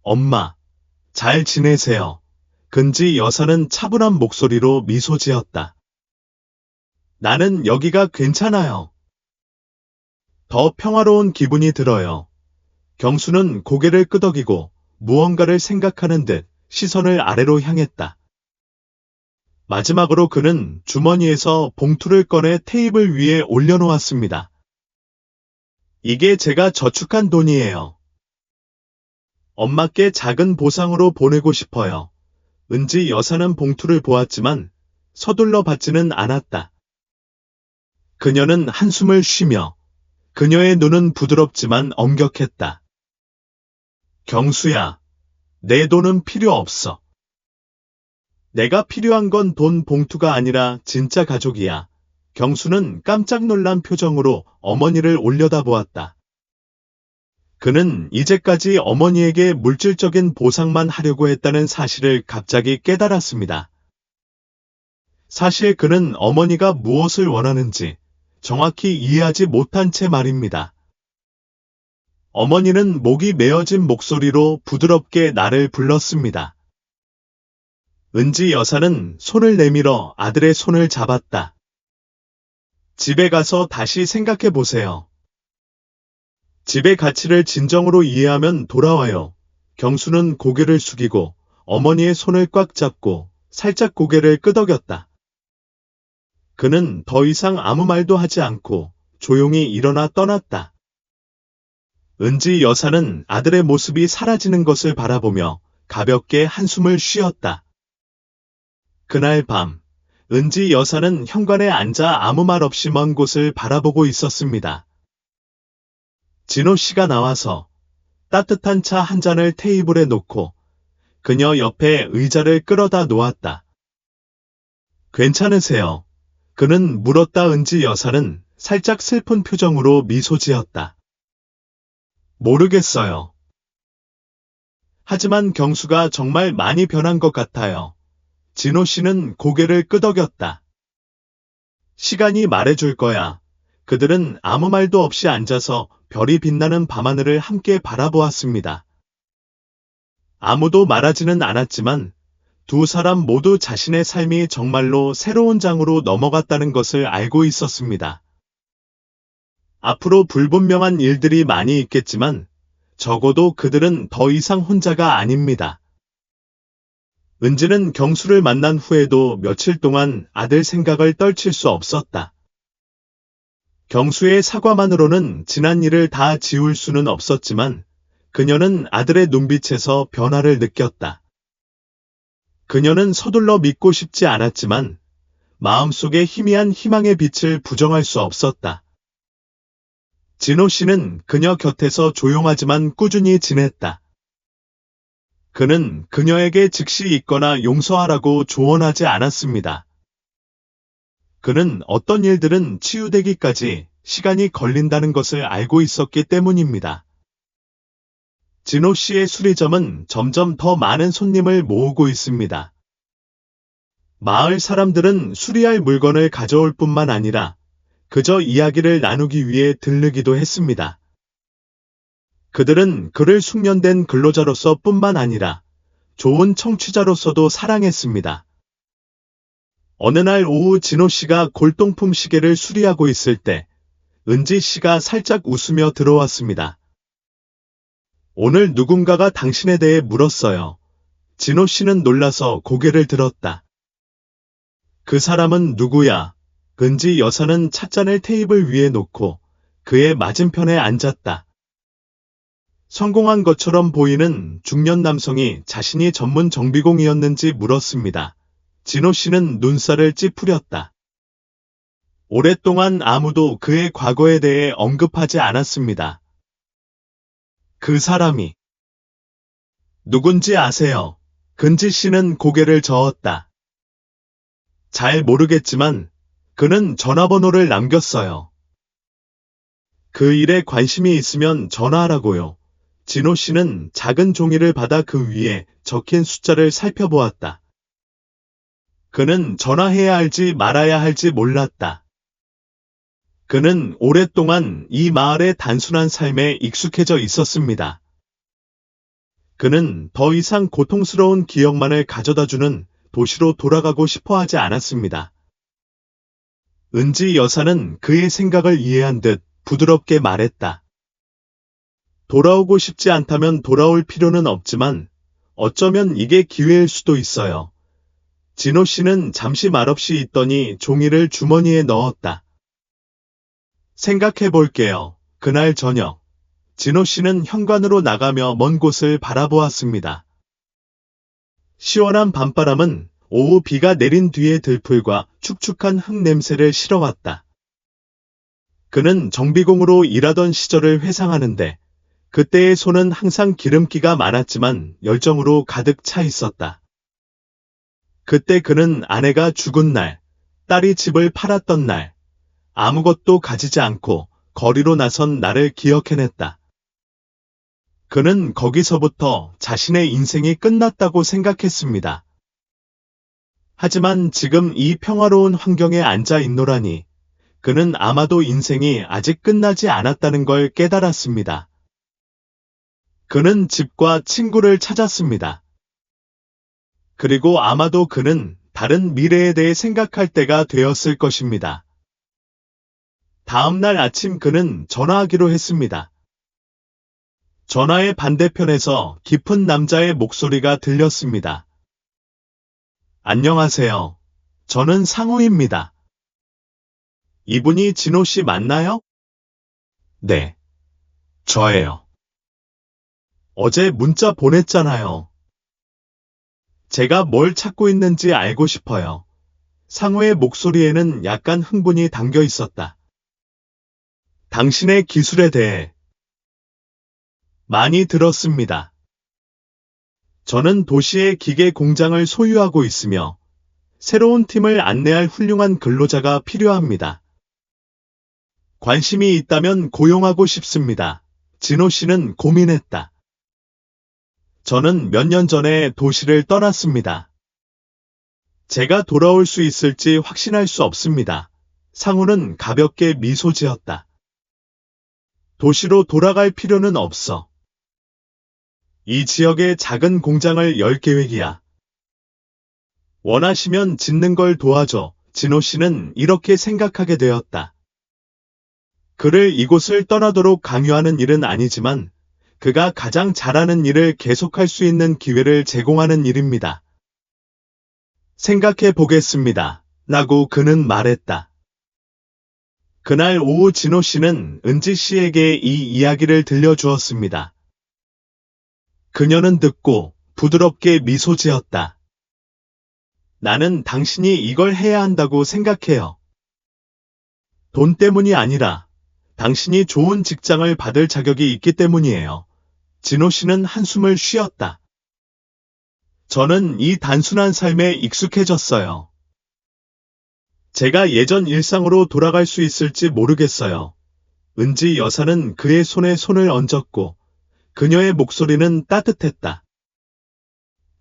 A: 엄마, 잘 지내세요. 근지 여사는 차분한 목소리로 미소 지었다. 나는 여기가 괜찮아요. 더 평화로운 기분이 들어요. 경수는 고개를 끄덕이고 무언가를 생각하는 듯 시선을 아래로 향했다. 마지막으로 그는 주머니에서 봉투를 꺼내 테이블 위에 올려놓았습니다. 이게 제가 저축한 돈이에요. 엄마께 작은 보상으로 보내고 싶어요. 은지 여사는 봉투를 보았지만 서둘러 받지는 않았다. 그녀는 한숨을 쉬며 그녀의 눈은 부드럽지만 엄격했다. 경수야, 내 돈은 필요 없어. 내가 필요한 건 돈 봉투가 아니라 진짜 가족이야. 경수는 깜짝 놀란 표정으로 어머니를 올려다보았다. 그는 이제까지 어머니에게 물질적인 보상만 하려고 했다는 사실을 갑자기 깨달았습니다. 사실 그는 어머니가 무엇을 원하는지 정확히 이해하지 못한 채 말입니다. 어머니는 목이 메어진 목소리로 부드럽게 나를 불렀습니다. 은지 여사는 손을 내밀어 아들의 손을 잡았다. 집에 가서 다시 생각해 보세요. 집의 가치를 진정으로 이해하면 돌아와요. 경수는 고개를 숙이고 어머니의 손을 꽉 잡고 살짝 고개를 끄덕였다. 그는 더 이상 아무 말도 하지 않고 조용히 일어나 떠났다. 은지 여사는 아들의 모습이 사라지는 것을 바라보며 가볍게 한숨을 쉬었다. 그날 밤, 은지 여사는 현관에 앉아 아무 말 없이 먼 곳을 바라보고 있었습니다. 진호 씨가 나와서 따뜻한 차 한 잔을 테이블에 놓고 그녀 옆에 의자를 끌어다 놓았다. 괜찮으세요? 그는 물었다. 은지 여사는 살짝 슬픈 표정으로 미소 지었다. 모르겠어요. 하지만 경수가 정말 많이 변한 것 같아요. 진호 씨는 고개를 끄덕였다. 시간이 말해줄 거야. 그들은 아무 말도 없이 앉아서 별이 빛나는 밤하늘을 함께 바라보았습니다. 아무도 말하지는 않았지만 두 사람 모두 자신의 삶이 정말로 새로운 장으로 넘어갔다는 것을 알고 있었습니다. 앞으로 불분명한 일들이 많이 있겠지만 적어도 그들은 더 이상 혼자가 아닙니다. 은지는 경수를 만난 후에도 며칠 동안 아들 생각을 떨칠 수 없었다. 경수의 사과만으로는 지난 일을 다 지울 수는 없었지만 그녀는 아들의 눈빛에서 변화를 느꼈다. 그녀는 서둘러 믿고 싶지 않았지만 마음속에 희미한 희망의 빛을 부정할 수 없었다. 진호 씨는 그녀 곁에서 조용하지만 꾸준히 지냈다. 그는 그녀에게 즉시 있거나 용서하라고 조언하지 않았습니다. 그는 어떤 일들은 치유되기까지 시간이 걸린다는 것을 알고 있었기 때문입니다. 진호 씨의 수리점은 점점 더 많은 손님을 모으고 있습니다. 마을 사람들은 수리할 물건을 가져올 뿐만 아니라 그저 이야기를 나누기 위해 들르기도 했습니다. 그들은 그를 숙련된 근로자로서 뿐만 아니라 좋은 청취자로서도 사랑했습니다. 어느 날 오후 진호 씨가 골동품 시계를 수리하고 있을 때 은지 씨가 살짝 웃으며 들어왔습니다. 오늘 누군가가 당신에 대해 물었어요. 진호 씨는 놀라서 고개를 들었다. 그 사람은 누구야? 은지 여사는 찻잔을 테이블 위에 놓고 그의 맞은편에 앉았다. 성공한 것처럼 보이는 중년 남성이 자신이 전문 정비공이었는지 물었습니다. 진호 씨는 눈살을 찌푸렸다. 오랫동안 아무도 그의 과거에 대해 언급하지 않았습니다. 그 사람이 누군지 아세요? 은지 씨는 고개를 저었다. 잘 모르겠지만 그는 전화번호를 남겼어요. 그 일에 관심이 있으면 전화하라고요. 진호 씨는 작은 종이를 받아 그 위에 적힌 숫자를 살펴보았다. 그는 전화해야 할지 말아야 할지 몰랐다. 그는 오랫동안 이 마을의 단순한 삶에 익숙해져 있었습니다. 그는 더 이상 고통스러운 기억만을 가져다주는 도시로 돌아가고 싶어 하지 않았습니다. 은지 여사는 그의 생각을 이해한 듯 부드럽게 말했다. 돌아오고 싶지 않다면 돌아올 필요는 없지만 어쩌면 이게 기회일 수도 있어요. 진호 씨는 잠시 말없이 있더니 종이를 주머니에 넣었다. 생각해 볼게요. 그날 저녁, 진호 씨는 현관으로 나가며 먼 곳을 바라보았습니다. 시원한 밤바람은 오후 비가 내린 뒤의 들풀과 축축한 흙 냄새를 실어왔다. 그는 정비공으로 일하던 시절을 회상하는데 그때의 손은 항상 기름기가 많았지만 열정으로 가득 차 있었다. 그때 그는 아내가 죽은 날, 딸이 집을 팔았던 날, 아무것도 가지지 않고 거리로 나선 나를 기억해냈다. 그는 거기서부터 자신의 인생이 끝났다고 생각했습니다. 하지만 지금 이 평화로운 환경에 앉아 있노라니 그는 아마도 인생이 아직 끝나지 않았다는 걸 깨달았습니다. 그는 집과 친구를 찾았습니다. 그리고 아마도 그는 다른 미래에 대해 생각할 때가 되었을 것입니다. 다음 날 아침 그는 전화하기로 했습니다. 전화의 반대편에서 깊은 남자의 목소리가 들렸습니다. 안녕하세요. 저는 상우입니다. 이분이 진호 씨 맞나요? 네. 저예요. 어제 문자 보냈잖아요. 제가 뭘 찾고 있는지 알고 싶어요. 상우의 목소리에는 약간 흥분이 담겨 있었다. 당신의 기술에 대해 많이 들었습니다. 저는 도시의 기계 공장을 소유하고 있으며 새로운 팀을 안내할 훌륭한 근로자가 필요합니다. 관심이 있다면 고용하고 싶습니다. 진호 씨는 고민했다. 저는 몇 년 전에 도시를 떠났습니다. 제가 돌아올 수 있을지 확신할 수 없습니다. 상우는 가볍게 미소 지었다. 도시로 돌아갈 필요는 없어. 이 지역에 작은 공장을 열 계획이야. 원하시면 짓는 걸 도와줘. 진호 씨는 이렇게 생각하게 되었다. 그를 이곳을 떠나도록 강요하는 일은 아니지만 그가 가장 잘하는 일을 계속할 수 있는 기회를 제공하는 일입니다. 생각해 보겠습니다. 라고 그는 말했다. 그날 오후 진호 씨는 은지 씨에게 이 이야기를 들려주었습니다. 그녀는 듣고 부드럽게 미소 지었다. 나는 당신이 이걸 해야 한다고 생각해요. 돈 때문이 아니라 당신이 좋은 직장을 받을 자격이 있기 때문이에요. 진호 씨는 한숨을 쉬었다. 저는 이 단순한 삶에 익숙해졌어요. 제가 예전 일상으로 돌아갈 수 있을지 모르겠어요. 은지 여사는 그의 손에 손을 얹었고 그녀의 목소리는 따뜻했다.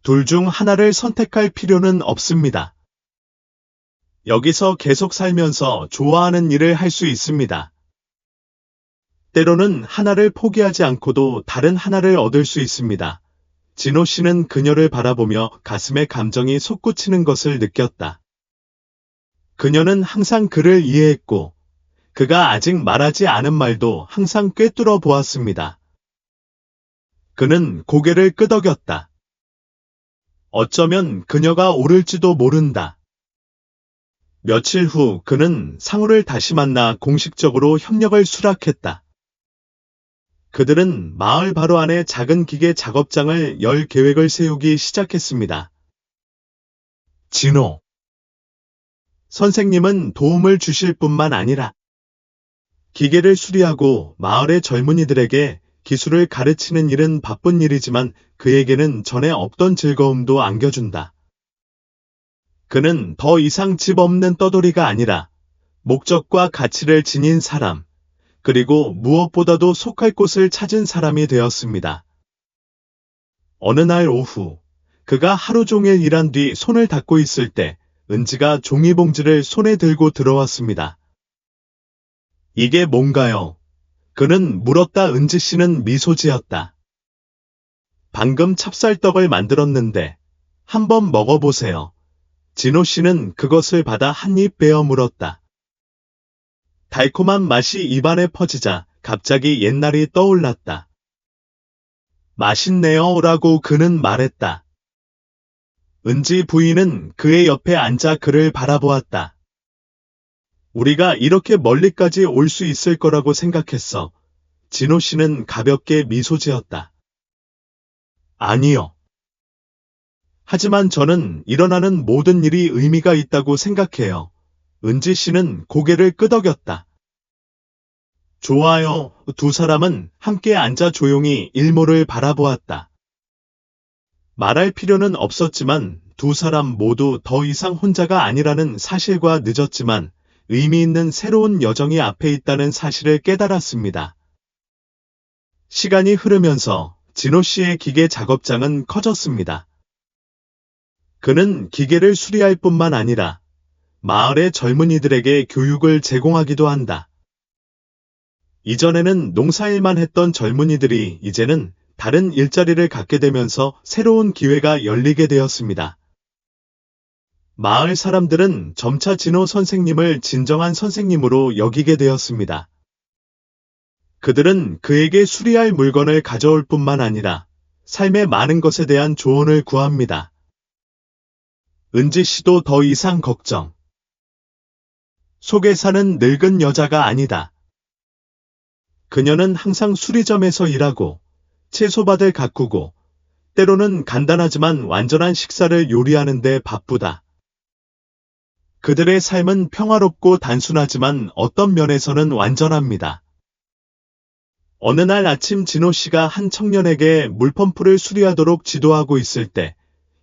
A: 둘 중 하나를 선택할 필요는 없습니다. 여기서 계속 살면서 좋아하는 일을 할 수 있습니다. 때로는 하나를 포기하지 않고도 다른 하나를 얻을 수 있습니다. 진호 씨는 그녀를 바라보며 가슴에 감정이 솟구치는 것을 느꼈다. 그녀는 항상 그를 이해했고 그가 아직 말하지 않은 말도 항상 꿰뚫어 보았습니다. 그는 고개를 끄덕였다. 어쩌면 그녀가 옳을지도 모른다. 며칠 후 그는 상우를 다시 만나 공식적으로 협력을 수락했다. 그들은 마을 바로 안에 작은 기계 작업장을 열 계획을 세우기 시작했습니다. 진호 선생님은 도움을 주실 뿐만 아니라 기계를 수리하고 마을의 젊은이들에게 기술을 가르치는 일은 바쁜 일이지만 그에게는 전에 없던 즐거움도 안겨준다. 그는 더 이상 집 없는 떠돌이가 아니라 목적과 가치를 지닌 사람, 그리고 무엇보다도 속할 곳을 찾은 사람이 되었습니다. 어느 날 오후, 그가 하루 종일 일한 뒤 손을 닦고 있을 때 은지가 종이봉지를 손에 들고 들어왔습니다. 이게 뭔가요? 그는 물었다. 은지 씨는 미소 지었다. 방금 찹쌀떡을 만들었는데 한번 먹어보세요. 진호 씨는 그것을 받아 한 입 베어 물었다. 달콤한 맛이 입안에 퍼지자 갑자기 옛날이 떠올랐다. 맛있네요 라고 그는 말했다. 은지 부인은 그의 옆에 앉아 그를 바라보았다. 우리가 이렇게 멀리까지 올 수 있을 거라고 생각했어. 진호 씨는 가볍게 미소 지었다. 아니요. 하지만 저는 일어나는 모든 일이 의미가 있다고 생각해요. 은지 씨는 고개를 끄덕였다. 좋아요. 두 사람은 함께 앉아 조용히 일몰을 바라보았다. 말할 필요는 없었지만 두 사람 모두 더 이상 혼자가 아니라는 사실과 늦었지만 의미 있는 새로운 여정이 앞에 있다는 사실을 깨달았습니다. 시간이 흐르면서 진호 씨의 기계 작업장은 커졌습니다. 그는 기계를 수리할 뿐만 아니라 마을의 젊은이들에게 교육을 제공하기도 한다. 이전에는 농사일만 했던 젊은이들이 이제는 다른 일자리를 갖게 되면서 새로운 기회가 열리게 되었습니다. 마을 사람들은 점차 진호 선생님을 진정한 선생님으로 여기게 되었습니다. 그들은 그에게 수리할 물건을 가져올 뿐만 아니라 삶의 많은 것에 대한 조언을 구합니다. 은지 씨도 더 이상 걱정. 속에 사는 늙은 여자가 아니다. 그녀는 항상 수리점에서 일하고 채소밭을 가꾸고 때로는 간단하지만 완전한 식사를 요리하는 데 바쁘다. 그들의 삶은 평화롭고 단순하지만 어떤 면에서는 완전합니다. 어느 날 아침 진호 씨가 한 청년에게 물펌프를 수리하도록 지도하고 있을 때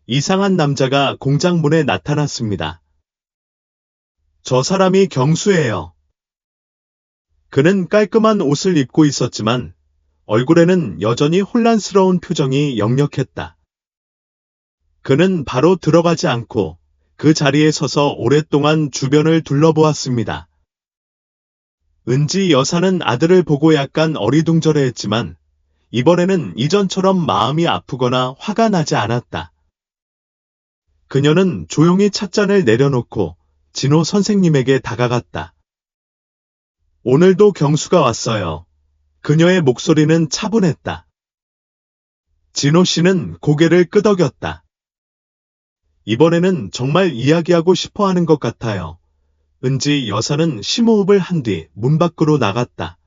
A: 이상한 남자가 공장 문에 나타났습니다. 저 사람이 경수예요. 그는 깔끔한 옷을 입고 있었지만 얼굴에는 여전히 혼란스러운 표정이 역력했다. 그는 바로 들어가지 않고 그 자리에 서서 오랫동안 주변을 둘러보았습니다. 은지 여사는 아들을 보고 약간 어리둥절해했지만 이번에는 이전처럼 마음이 아프거나 화가 나지 않았다. 그녀는 조용히 찻잔을 내려놓고 진호 선생님에게 다가갔다. 오늘도 경수가 왔어요. 그녀의 목소리는 차분했다. 진호 씨는 고개를 끄덕였다. 이번에는 정말 이야기하고 싶어 하는 것 같아요. 은지 여사는 심호흡을 한 뒤 문 밖으로 나갔다.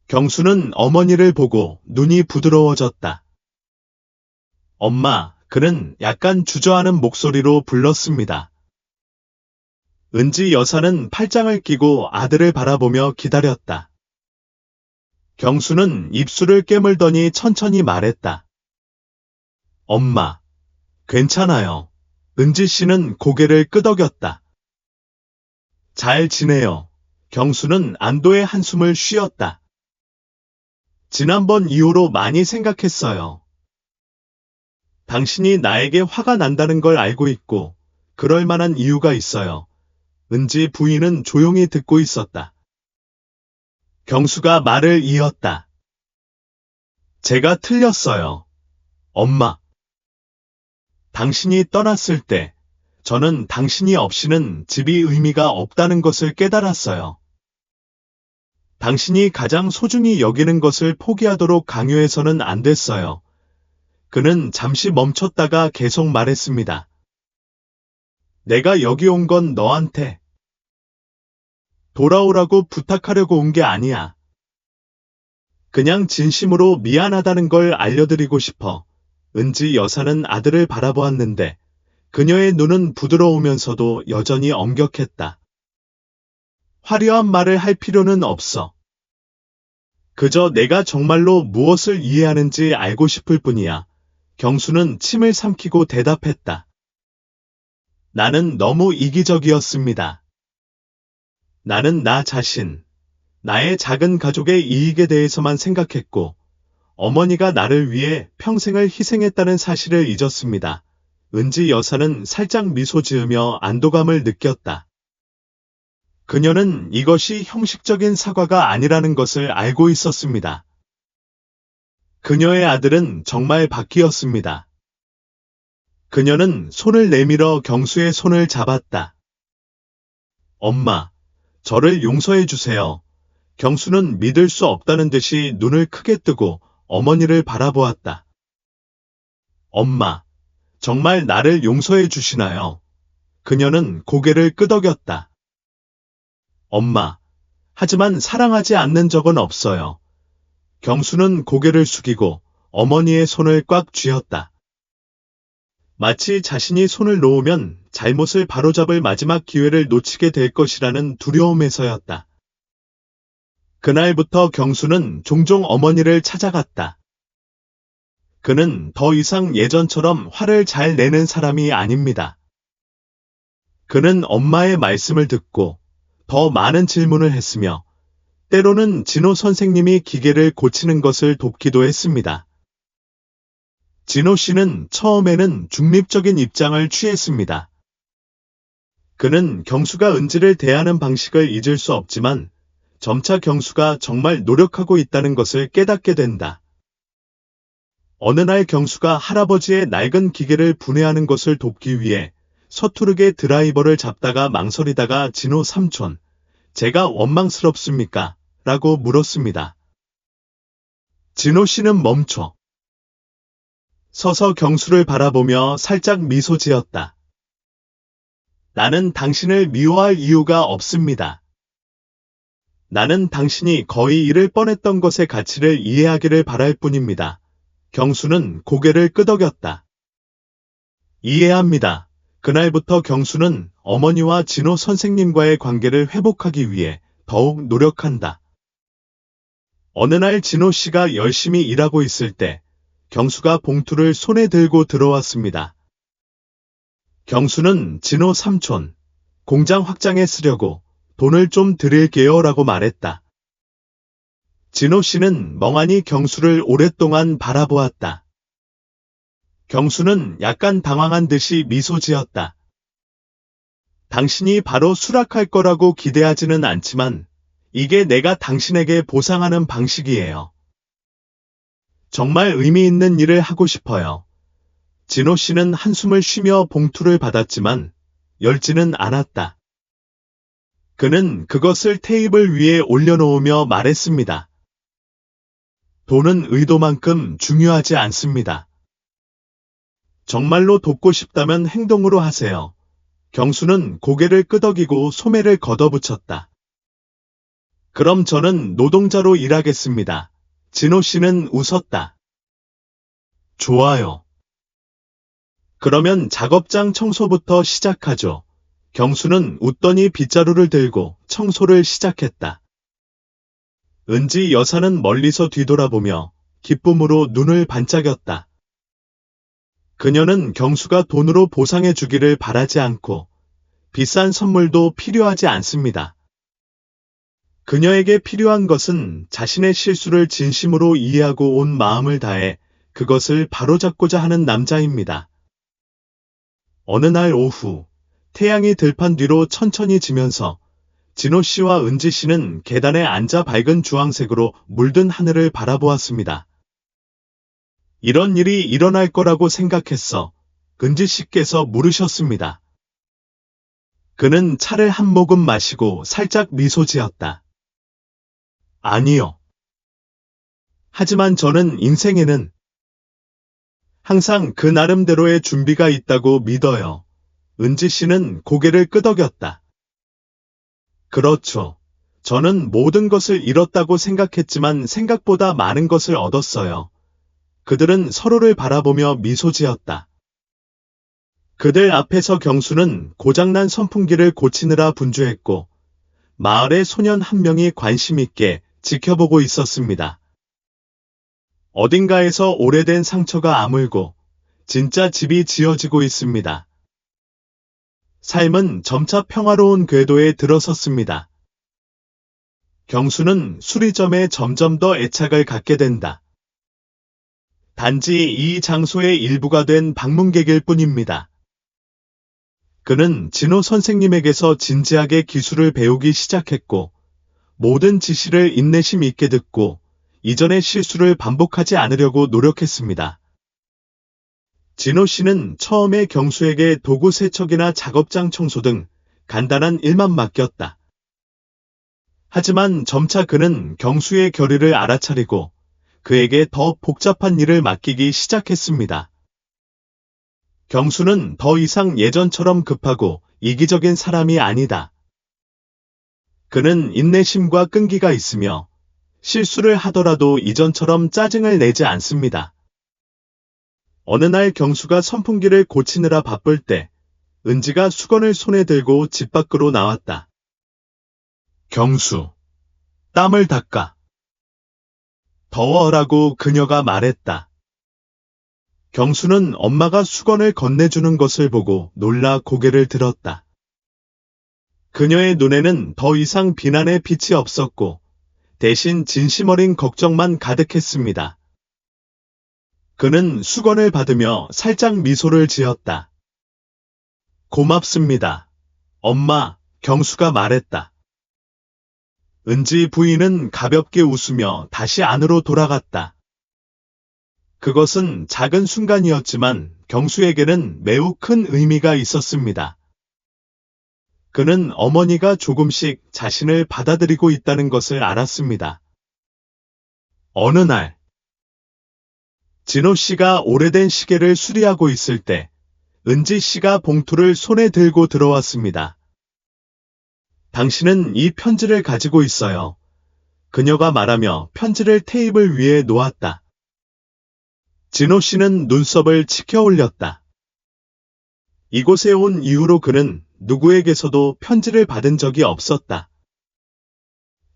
A: 경수는 어머니를 보고 눈이 부드러워졌다. 엄마, 그는 약간 주저하는 목소리로 불렀습니다. 은지 여사는 팔짱을 끼고 아들을 바라보며 기다렸다. 경수는 입술을 깨물더니 천천히 말했다. 엄마, 괜찮아요. 은지 씨는 고개를 끄덕였다. 잘 지내요. 경수는 안도의 한숨을 쉬었다. 지난번 이후로 많이 생각했어요. 당신이 나에게 화가 난다는 걸 알고 있고 그럴 만한 이유가 있어요. 은지 부인은 조용히 듣고 있었다. 경수가 말을 이었다. 제가 틀렸어요. 엄마. 당신이 떠났을 때 저는 당신이 없이는 집이 의미가 없다는 것을 깨달았어요. 당신이 가장 소중히 여기는 것을 포기하도록 강요해서는 안 됐어요. 그는 잠시 멈췄다가 계속 말했습니다. 내가 여기 온 건 너한테 돌아오라고 부탁하려고 온 게 아니야. 그냥 진심으로 미안하다는 걸 알려드리고 싶어. 은지 여사는 아들을 바라보았는데 그녀의 눈은 부드러우면서도 여전히 엄격했다. 화려한 말을 할 필요는 없어. 그저 내가 정말로 무엇을 이해하는지 알고 싶을 뿐이야. 경수는 침을 삼키고 대답했다. 나는 너무 이기적이었습니다. 나는 나 자신, 나의 작은 가족의 이익에 대해서만 생각했고 어머니가 나를 위해 평생을 희생했다는 사실을 잊었습니다. 은지 여사는 살짝 미소 지으며 안도감을 느꼈다. 그녀는 이것이 형식적인 사과가 아니라는 것을 알고 있었습니다. 그녀의 아들은 정말 바뀌었습니다. 그녀는 손을 내밀어 경수의 손을 잡았다. 엄마, 저를 용서해 주세요. 경수는 믿을 수 없다는 듯이 눈을 크게 뜨고 어머니를 바라보았다. 엄마, 정말 나를 용서해 주시나요? 그녀는 고개를 끄덕였다. 엄마, 하지만 사랑하지 않는 적은 없어요. 경수는 고개를 숙이고 어머니의 손을 꽉 쥐었다. 마치 자신이 손을 놓으면 잘못을 바로잡을 마지막 기회를 놓치게 될 것이라는 두려움에서였다. 그날부터 경수는 종종 어머니를 찾아갔다. 그는 더 이상 예전처럼 화를 잘 내는 사람이 아닙니다. 그는 엄마의 말씀을 듣고 더 많은 질문을 했으며 때로는 진호 선생님이 기계를 고치는 것을 돕기도 했습니다. 진호 씨는 처음에는 중립적인 입장을 취했습니다. 그는 경수가 은지를 대하는 방식을 잊을 수 없지만 점차 경수가 정말 노력하고 있다는 것을 깨닫게 된다. 어느 날 경수가 할아버지의 낡은 기계를 분해하는 것을 돕기 위해 서투르게 드라이버를 잡다가 망설이다가 진호 삼촌, 제가 원망스럽습니까? 라고 물었습니다. 진호 씨는 멈춰 서서 경수를 바라보며 살짝 미소 지었다. 나는 당신을 미워할 이유가 없습니다. 나는 당신이 거의 잃을 뻔했던 것의 가치를 이해하기를 바랄 뿐입니다. 경수는 고개를 끄덕였다. 이해합니다. 그날부터 경수는 어머니와 진호 선생님과의 관계를 회복하기 위해 더욱 노력한다. 어느 날 진호 씨가 열심히 일하고 있을 때 경수가 봉투를 손에 들고 들어왔습니다. 경수는 진호 삼촌, 공장 확장에 쓰려고 돈을 좀 드릴게요 라고 말했다. 진호 씨는 멍하니 경수를 오랫동안 바라보았다. 경수는 약간 당황한 듯이 미소 지었다. 당신이 바로 수락할 거라고 기대하지는 않지만 이게 내가 당신에게 보상하는 방식이에요. 정말 의미 있는 일을 하고 싶어요. 진호 씨는 한숨을 쉬며 봉투를 받았지만 열지는 않았다. 그는 그것을 테이블 위에 올려놓으며 말했습니다. 돈은 의도만큼 중요하지 않습니다. 정말로 돕고 싶다면 행동으로 하세요. 경수는 고개를 끄덕이고 소매를 걷어붙였다. 그럼 저는 노동자로 일하겠습니다. 진호 씨는 웃었다. 좋아요. 그러면 작업장 청소부터 시작하죠. 경수는 웃더니 빗자루를 들고 청소를 시작했다. 은지 여사는 멀리서 뒤돌아보며 기쁨으로 눈을 반짝였다. 그녀는 경수가 돈으로 보상해 주기를 바라지 않고 비싼 선물도 필요하지 않습니다. 그녀에게 필요한 것은 자신의 실수를 진심으로 이해하고 온 마음을 다해 그것을 바로잡고자 하는 남자입니다. 어느 날 오후, 태양이 들판 뒤로 천천히 지면서 진호 씨와 은지 씨는 계단에 앉아 밝은 주황색으로 물든 하늘을 바라보았습니다. 이런 일이 일어날 거라고 생각했어. 은지 씨께서 물으셨습니다. 그는 차를 한 모금 마시고 살짝 미소 지었다. 아니요. 하지만 저는 인생에는 항상 그 나름대로의 준비가 있다고 믿어요. 은지 씨는 고개를 끄덕였다. 그렇죠. 저는 모든 것을 잃었다고 생각했지만 생각보다 많은 것을 얻었어요. 그들은 서로를 바라보며 미소 지었다. 그들 앞에서 경수는 고장난 선풍기를 고치느라 분주했고 마을의 소년 한 명이 관심 있게 지켜보고 있었습니다. 어딘가에서 오래된 상처가 아물고 진짜 집이 지어지고 있습니다. 삶은 점차 평화로운 궤도에 들어섰습니다. 경수는 수리점에 점점 더 애착을 갖게 된다. 단지 이 장소의 일부가 된 방문객일 뿐입니다. 그는 진호 선생님에게서 진지하게 기술을 배우기 시작했고 모든 지시를 인내심 있게 듣고 이전의 실수를 반복하지 않으려고 노력했습니다. 진호 씨는 처음에 경수에게 도구 세척이나 작업장 청소 등 간단한 일만 맡겼다. 하지만 점차 그는 경수의 결의를 알아차리고 그에게 더 복잡한 일을 맡기기 시작했습니다. 경수는 더 이상 예전처럼 급하고 이기적인 사람이 아니다. 그는 인내심과 끈기가 있으며 실수를 하더라도 이전처럼 짜증을 내지 않습니다. 어느 날 경수가 선풍기를 고치느라 바쁠 때 은지가 수건을 손에 들고 집 밖으로 나왔다. 경수, 땀을 닦아. 더워라고 그녀가 말했다. 경수는 엄마가 수건을 건네주는 것을 보고 놀라 고개를 들었다. 그녀의 눈에는 더 이상 비난의 빛이 없었고 대신 진심 어린 걱정만 가득했습니다. 그는 수건을 받으며 살짝 미소를 지었다. 고맙습니다. 엄마, 경수가 말했다. 은지 부인은 가볍게 웃으며 다시 안으로 돌아갔다. 그것은 작은 순간이었지만 경수에게는 매우 큰 의미가 있었습니다. 그는 어머니가 조금씩 자신을 받아들이고 있다는 것을 알았습니다. 어느 날, 진호 씨가 오래된 시계를 수리하고 있을 때 은지 씨가 봉투를 손에 들고 들어왔습니다. 당신은 이 편지를 가지고 있어요. 그녀가 말하며 편지를 테이블 위에 놓았다. 진호 씨는 눈썹을 치켜 올렸다. 이곳에 온 이후로 그는 누구에게서도 편지를 받은 적이 없었다.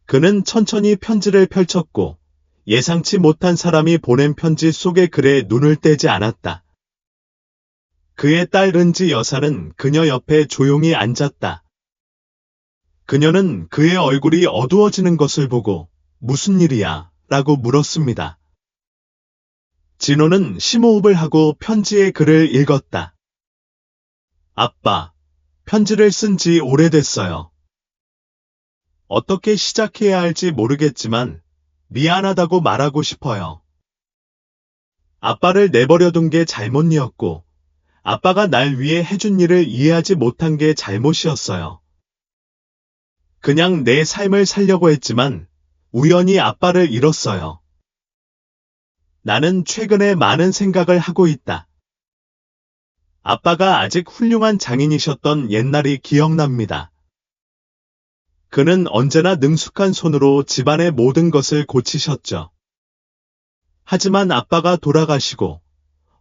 A: 그는 천천히 편지를 펼쳤고 예상치 못한 사람이 보낸 편지 속의 글에 눈을 떼지 않았다. 그의 딸 은지 여사는 그녀 옆에 조용히 앉았다. 그녀는 그의 얼굴이 어두워지는 것을 보고 무슨 일이야? 라고 물었습니다. 진호는 심호흡을 하고 편지의 글을 읽었다. 아빠, 편지를 쓴 지 오래됐어요. 어떻게 시작해야 할지 모르겠지만 미안하다고 말하고 싶어요. 아빠를 내버려둔 게 잘못이었고 아빠가 날 위해 해준 일을 이해하지 못한 게 잘못이었어요. 그냥 내 삶을 살려고 했지만 우연히 아빠를 잃었어요. 나는 최근에 많은 생각을 하고 있다. 아빠가 아직 훌륭한 장인이셨던 옛날이 기억납니다. 그는 언제나 능숙한 손으로 집안의 모든 것을 고치셨죠. 하지만 아빠가 돌아가시고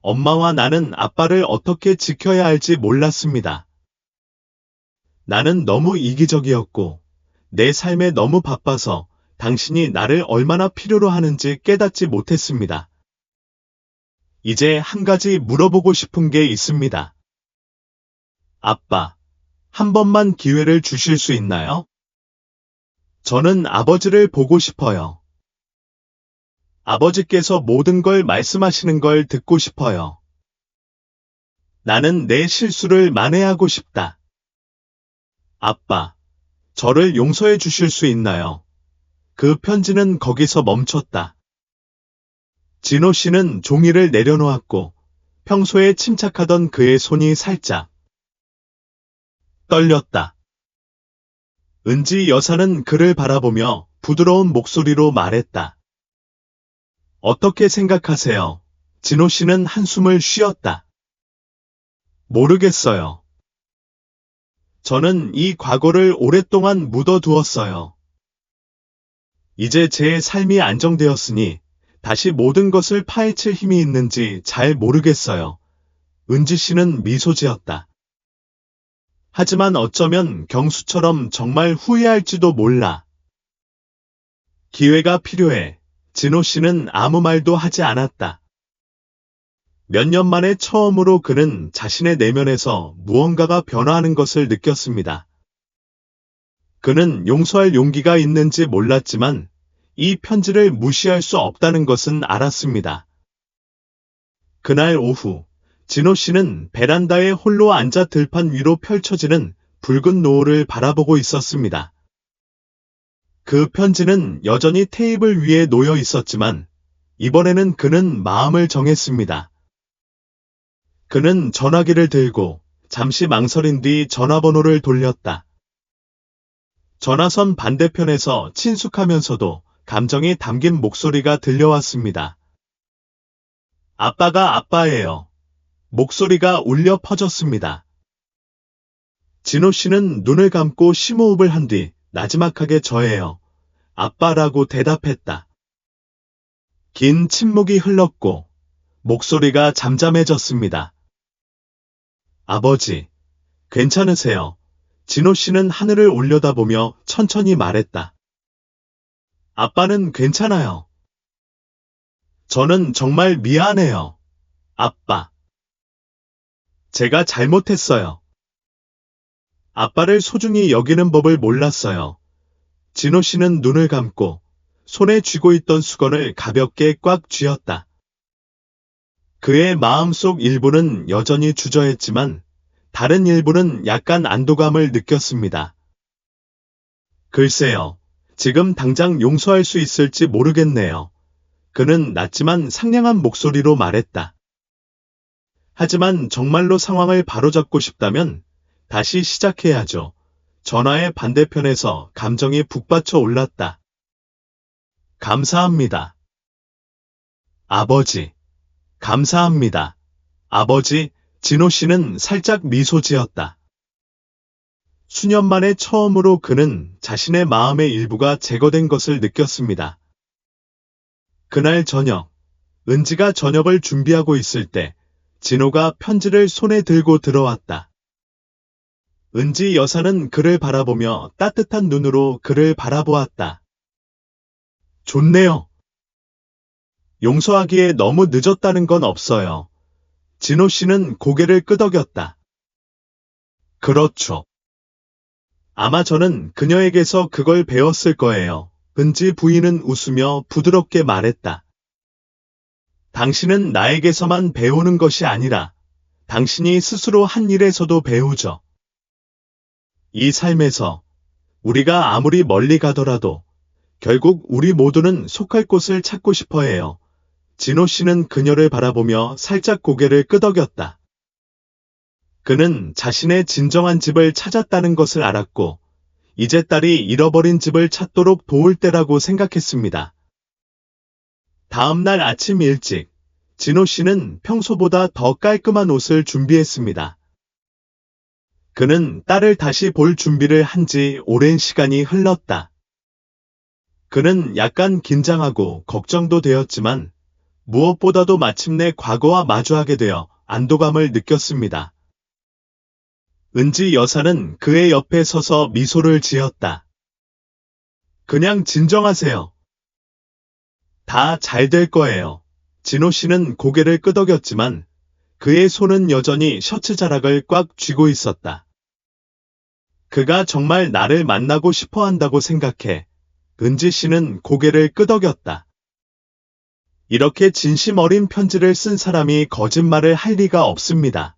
A: 엄마와 나는 아빠를 어떻게 지켜야 할지 몰랐습니다. 나는 너무 이기적이었고 내 삶에 너무 바빠서 당신이 나를 얼마나 필요로 하는지 깨닫지 못했습니다. 이제 한 가지 물어보고 싶은 게 있습니다. 아빠, 한 번만 기회를 주실 수 있나요? 저는 아버지를 보고 싶어요. 아버지께서 모든 걸 말씀하시는 걸 듣고 싶어요. 나는 내 실수를 만회하고 싶다. 아빠, 저를 용서해 주실 수 있나요? 그 편지는 거기서 멈췄다. 진호 씨는 종이를 내려놓았고 평소에 침착하던 그의 손이 살짝 떨렸다. 은지 여사는 그를 바라보며 부드러운 목소리로 말했다. 어떻게 생각하세요? 진호 씨는 한숨을 쉬었다. 모르겠어요. 저는 이 과거를 오랫동안 묻어두었어요. 이제 제 삶이 안정되었으니 다시 모든 것을 파헤칠 힘이 있는지 잘 모르겠어요. 은지 씨는 미소 지었다. 하지만 어쩌면 경수처럼 정말 후회할지도 몰라. 기회가 필요해. 진호 씨는 아무 말도 하지 않았다. 몇 년 만에 처음으로 그는 자신의 내면에서 무언가가 변화하는 것을 느꼈습니다. 그는 용서할 용기가 있는지 몰랐지만 이 편지를 무시할 수 없다는 것은 알았습니다. 그날 오후, 진호 씨는 베란다에 홀로 앉아 들판 위로 펼쳐지는 붉은 노을을 바라보고 있었습니다. 그 편지는 여전히 테이블 위에 놓여 있었지만 이번에는 그는 마음을 정했습니다. 그는 전화기를 들고 잠시 망설인 뒤 전화번호를 돌렸다. 전화선 반대편에서 친숙하면서도 감정이 담긴 목소리가 들려왔습니다. 아빠가 아빠예요. 목소리가 울려 퍼졌습니다. 진호 씨는 눈을 감고 심호흡을 한 뒤 나지막하게 저예요. 아빠라고 대답했다. 긴 침묵이 흘렀고 목소리가 잠잠해졌습니다. 아버지, 괜찮으세요? 진호 씨는 하늘을 올려다보며 천천히 말했다. 아빠는 괜찮아요. 저는 정말 미안해요. 아빠. 제가 잘못했어요. 아빠를 소중히 여기는 법을 몰랐어요. 진호 씨는 눈을 감고 손에 쥐고 있던 수건을 가볍게 꽉 쥐었다. 그의 마음속 일부는 여전히 주저했지만 다른 일부는 약간 안도감을 느꼈습니다. 글쎄요, 지금 당장 용서할 수 있을지 모르겠네요. 그는 낮지만 상냥한 목소리로 말했다. 하지만 정말로 상황을 바로잡고 싶다면 다시 시작해야죠. 전화의 반대편에서 감정이 북받쳐 올랐다. 감사합니다. 아버지. 감사합니다. 아버지, 진호 씨는 살짝 미소 지었다. 수년 만에 처음으로 그는 자신의 마음의 일부가 제거된 것을 느꼈습니다. 그날 저녁, 은지가 저녁을 준비하고 있을 때 진호가 편지를 손에 들고 들어왔다. 은지 여사는 그를 바라보며 따뜻한 눈으로 그를 바라보았다. 좋네요. 용서하기에 너무 늦었다는 건 없어요. 진호 씨는 고개를 끄덕였다. 그렇죠. 아마 저는 그녀에게서 그걸 배웠을 거예요. 은지 부인은 웃으며 부드럽게 말했다. 당신은 나에게서만 배우는 것이 아니라 당신이 스스로 한 일에서도 배우죠. 이 삶에서 우리가 아무리 멀리 가더라도 결국 우리 모두는 속할 곳을 찾고 싶어 해요. 진호 씨는 그녀를 바라보며 살짝 고개를 끄덕였다. 그는 자신의 진정한 집을 찾았다는 것을 알았고, 이제 딸이 잃어버린 집을 찾도록 도울 때라고 생각했습니다. 다음 날 아침 일찍, 진호 씨는 평소보다 더 깔끔한 옷을 준비했습니다. 그는 딸을 다시 볼 준비를 한 지 오랜 시간이 흘렀다. 그는 약간 긴장하고 걱정도 되었지만 무엇보다도 마침내 과거와 마주하게 되어 안도감을 느꼈습니다. 은지 여사는 그의 옆에 서서 미소를 지었다. 그냥 진정하세요. 다 잘 될 거예요. 진호 씨는 고개를 끄덕였지만 그의 손은 여전히 셔츠 자락을 꽉 쥐고 있었다. 그가 정말 나를 만나고 싶어 한다고 생각해 은지 씨는 고개를 끄덕였다. 이렇게 진심 어린 편지를 쓴 사람이 거짓말을 할 리가 없습니다.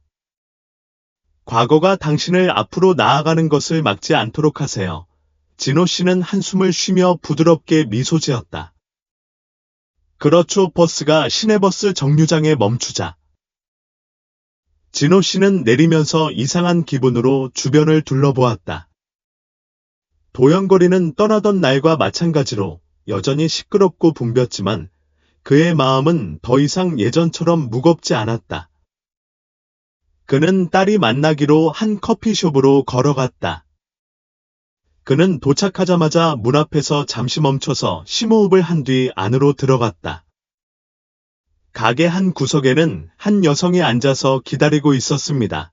A: 과거가 당신을 앞으로 나아가는 것을 막지 않도록 하세요. 진호 씨는 한숨을 쉬며 부드럽게 미소 지었다. 그렇죠. 버스가 시내버스 정류장에 멈추자 진호 씨는 내리면서 이상한 기분으로 주변을 둘러보았다. 도연거리는 떠나던 날과 마찬가지로 여전히 시끄럽고 붐볐지만 그의 마음은 더 이상 예전처럼 무겁지 않았다. 그는 딸이 만나기로 한 커피숍으로 걸어갔다. 그는 도착하자마자 문 앞에서 잠시 멈춰서 심호흡을 한 뒤 안으로 들어갔다. 가게 한 구석에는 한 여성이 앉아서 기다리고 있었습니다.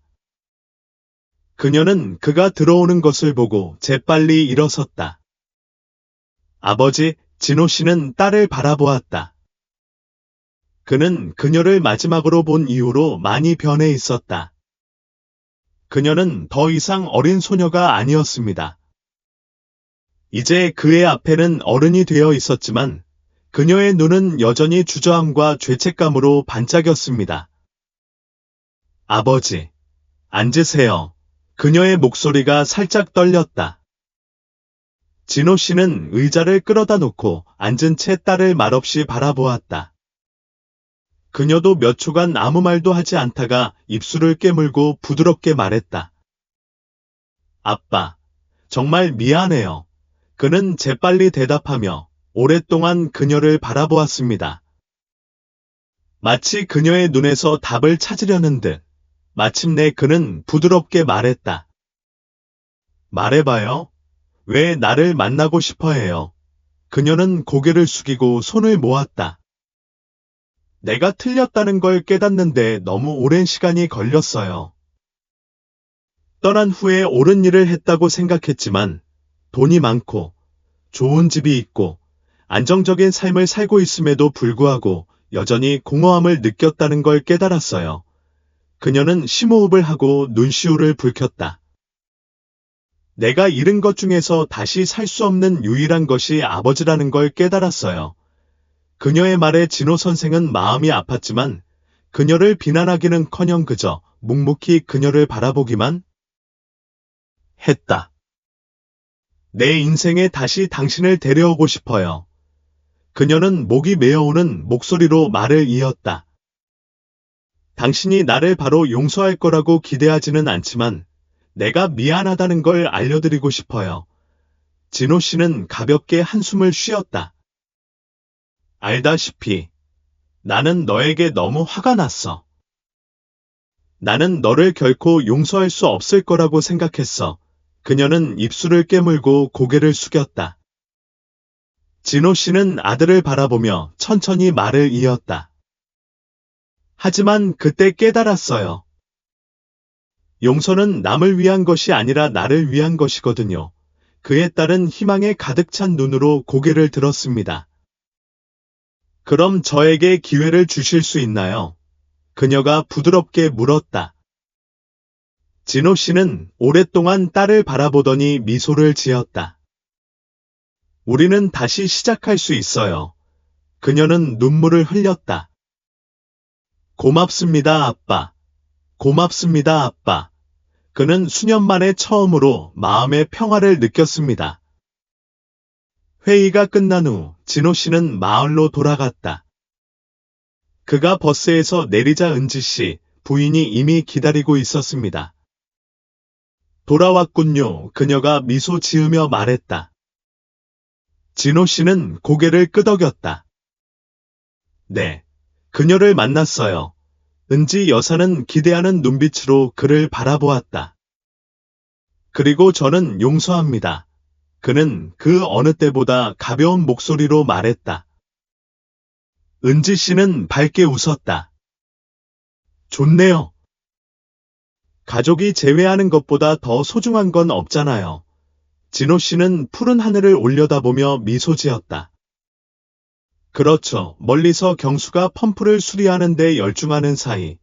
A: 그녀는 그가 들어오는 것을 보고 재빨리 일어섰다. 아버지, 진호 씨는 딸을 바라보았다. 그는 그녀를 마지막으로 본 이후로 많이 변해 있었다. 그녀는 더 이상 어린 소녀가 아니었습니다. 이제 그의 앞에는 어른이 되어 있었지만 그녀의 눈은 여전히 주저함과 죄책감으로 반짝였습니다. 아버지, 앉으세요. 그녀의 목소리가 살짝 떨렸다. 진호 씨는 의자를 끌어다 놓고 앉은 채 딸을 말없이 바라보았다. 그녀도 몇 초간 아무 말도 하지 않다가 입술을 깨물고 부드럽게 말했다. 아빠, 정말 미안해요. 그는 재빨리 대답하며 오랫동안 그녀를 바라보았습니다. 마치 그녀의 눈에서 답을 찾으려는 듯 마침내 그는 부드럽게 말했다. 말해봐요. 왜 나를 만나고 싶어 해요? 그녀는 고개를 숙이고 손을 모았다. 내가 틀렸다는 걸 깨닫는데 너무 오랜 시간이 걸렸어요. 떠난 후에 옳은 일을 했다고 생각했지만 돈이 많고 좋은 집이 있고 안정적인 삶을 살고 있음에도 불구하고 여전히 공허함을 느꼈다는 걸 깨달았어요. 그녀는 심호흡을 하고 눈시울을 붉혔다. 내가 잃은 것 중에서 다시 살 수 없는 유일한 것이 아버지라는 걸 깨달았어요. 그녀의 말에 진호 선생은 마음이 아팠지만 그녀를 비난하기는커녕 그저 묵묵히 그녀를 바라보기만 했다. 내 인생에 다시 당신을 데려오고 싶어요. 그녀는 목이 메어오는 목소리로 말을 이었다. 당신이 나를 바로 용서할 거라고 기대하지는 않지만 내가 미안하다는 걸 알려드리고 싶어요. 진호 씨는 가볍게 한숨을 쉬었다. 알다시피 나는 너에게 너무 화가 났어. 나는 너를 결코 용서할 수 없을 거라고 생각했어. 그녀는 입술을 깨물고 고개를 숙였다. 진호 씨는 아들을 바라보며 천천히 말을 이었다. 하지만 그때 깨달았어요. 용서는 남을 위한 것이 아니라 나를 위한 것이거든요. 그의 딸은 희망에 가득 찬 눈으로 고개를 들었습니다. 그럼 저에게 기회를 주실 수 있나요? 그녀가 부드럽게 물었다. 진호 씨는 오랫동안 딸을 바라보더니 미소를 지었다. 우리는 다시 시작할 수 있어요. 그녀는 눈물을 흘렸다. 고맙습니다, 아빠. 고맙습니다, 아빠. 그는 수년 만에 처음으로 마음의 평화를 느꼈습니다. 회의가 끝난 후 진호 씨는 마을로 돌아갔다. 그가 버스에서 내리자 은지 씨, 부인이 이미 기다리고 있었습니다. 돌아왔군요. 그녀가 미소 지으며 말했다. 진호 씨는 고개를 끄덕였다. 네, 그녀를 만났어요. 은지 여사는 기대하는 눈빛으로 그를 바라보았다. 그리고 저는 용서합니다. 그는 그 어느 때보다 가벼운 목소리로 말했다. 은지 씨는 밝게 웃었다. 좋네요. 가족이 제외하는 것보다 더 소중한 건 없잖아요. 진호 씨는 푸른 하늘을 올려다보며 미소 지었다. 그렇죠. 멀리서 경수가 펌프를 수리하는 데 열중하는 사이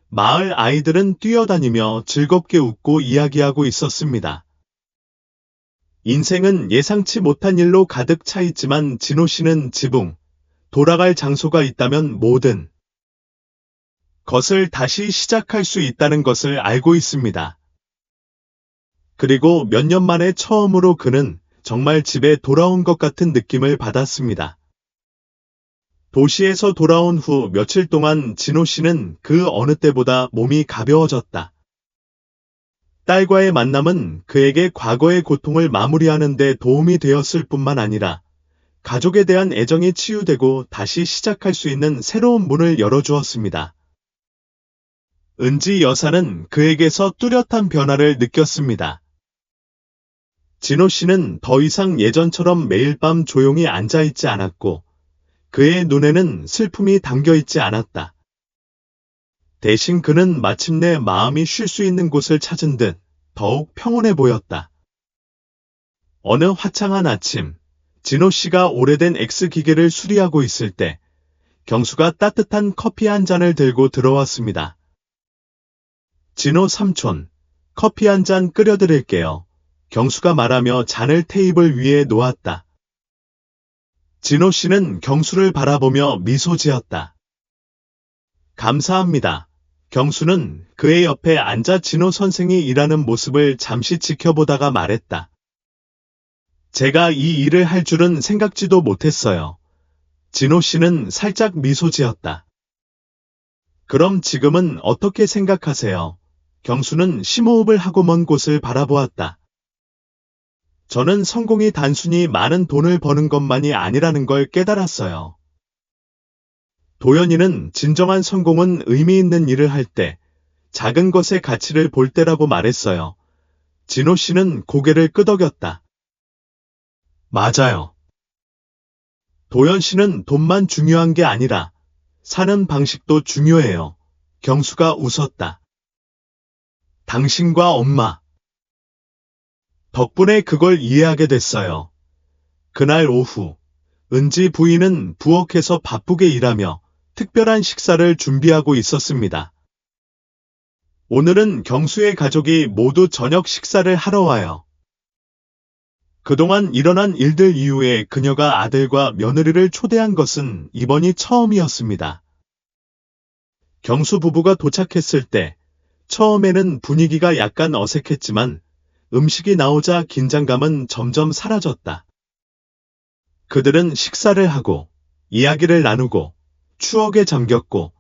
A: 마을 아이들은 뛰어다니며 즐겁게 웃고 이야기하고 있었습니다. 인생은 예상치 못한 일로 가득 차 있지만 진호 씨는 지붕, 돌아갈 장소가 있다면 모든 것을 다시 시작할 수 있다는 것을 알고 있습니다. 그리고 몇 년 만에 처음으로 그는 정말 집에 돌아온 것 같은 느낌을 받았습니다. 도시에서 돌아온 후 며칠 동안 진호 씨는 그 어느 때보다 몸이 가벼워졌다. 딸과의 만남은 그에게 과거의 고통을 마무리하는 데 도움이 되었을 뿐만 아니라 가족에 대한 애정이 치유되고 다시 시작할 수 있는 새로운 문을 열어주었습니다. 은지 여사는 그에게서 뚜렷한 변화를 느꼈습니다. 진호 씨는 더 이상 예전처럼 매일 밤 조용히 앉아있지 않았고 그의 눈에는 슬픔이 담겨있지 않았다. 대신 그는 마침내 마음이 쉴 수 있는 곳을 찾은 듯 더욱 평온해 보였다. 어느 화창한 아침, 진호 씨가 오래된 X기계를 수리하고 있을 때 경수가 따뜻한 커피 한 잔을 들고 들어왔습니다. 진호 삼촌, 커피 한 잔 끓여드릴게요. 경수가 말하며 잔을 테이블 위에 놓았다. 진호 씨는 경수를 바라보며 미소 지었다. 감사합니다. 경수는 그의 옆에 앉아 진호 선생이 일하는 모습을 잠시 지켜보다가 말했다. 제가 이 일을 할 줄은 생각지도 못했어요. 진호 씨는 살짝 미소 지었다. 그럼 지금은 어떻게 생각하세요? 경수는 심호흡을 하고 먼 곳을 바라보았다. 저는 성공이 단순히 많은 돈을 버는 것만이 아니라는 걸 깨달았어요. 도연이는 진정한 성공은 의미 있는 일을 할 때, 작은 것의 가치를 볼 때라고 말했어요. 진호 씨는 고개를 끄덕였다. 맞아요. 도연 씨는 돈만 중요한 게 아니라 사는 방식도 중요해요. 경수가 웃었다. 당신과 엄마. 덕분에 그걸 이해하게 됐어요. 그날 오후, 은지 부인은 부엌에서 바쁘게 일하며 특별한 식사를 준비하고 있었습니다. 오늘은 경수의 가족이 모두 저녁 식사를 하러 와요. 그동안 일어난 일들 이후에 그녀가 아들과 며느리를 초대한 것은 이번이 처음이었습니다. 경수 부부가 도착했을 때 처음에는 분위기가 약간 어색했지만 음식이 나오자 긴장감은 점점 사라졌다. 그들은 식사를 하고 이야기를 나누고 추억에 잠겼고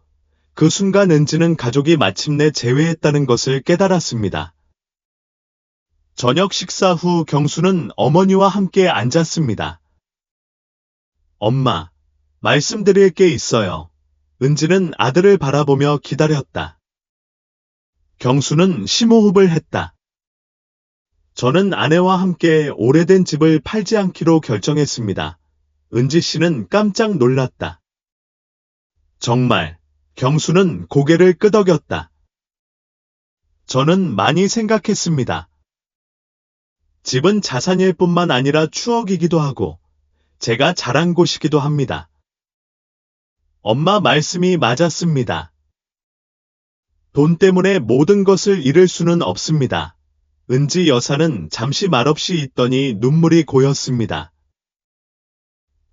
A: 그 순간 은지는 가족이 마침내 재회했다는 것을 깨달았습니다. 저녁 식사 후 경수는 어머니와 함께 앉았습니다. 엄마, 말씀드릴 게 있어요. 은지는 아들을 바라보며 기다렸다. 경수는 심호흡을 했다. 저는 아내와 함께 오래된 집을 팔지 않기로 결정했습니다. 은지 씨는 깜짝 놀랐다. 정말, 경수는 고개를 끄덕였다. 저는 많이 생각했습니다. 집은 자산일 뿐만 아니라 추억이기도 하고, 제가 자란 곳이기도 합니다. 엄마 말씀이 맞았습니다. 돈 때문에 모든 것을 잃을 수는 없습니다. 은지 여사는 잠시 말없이 있더니 눈물이 고였습니다.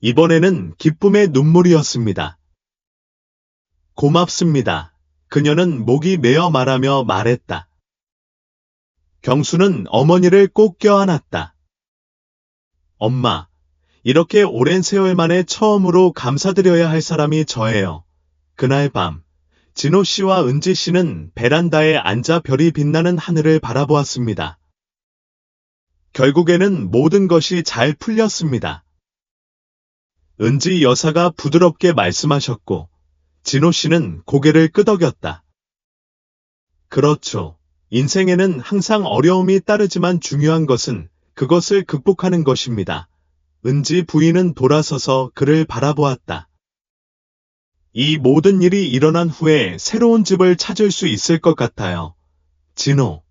A: 이번에는 기쁨의 눈물이었습니다. 고맙습니다. 그녀는 목이 메어 말하며 말했다. 경수는 어머니를 꼭 껴안았다. 엄마, 이렇게 오랜 세월 만에 처음으로 감사드려야 할 사람이 저예요. 그날 밤, 진호 씨와 은지 씨는 베란다에 앉아 별이 빛나는 하늘을 바라보았습니다. 결국에는 모든 것이 잘 풀렸습니다. 은지 여사가 부드럽게 말씀하셨고, 진호 씨는 고개를 끄덕였다. 그렇죠. 인생에는 항상 어려움이 따르지만 중요한 것은 그것을 극복하는 것입니다. 은지 부인은 돌아서서 그를 바라보았다. 이 모든 일이 일어난 후에 새로운 집을 찾을 수 있을 것 같아요. 진호.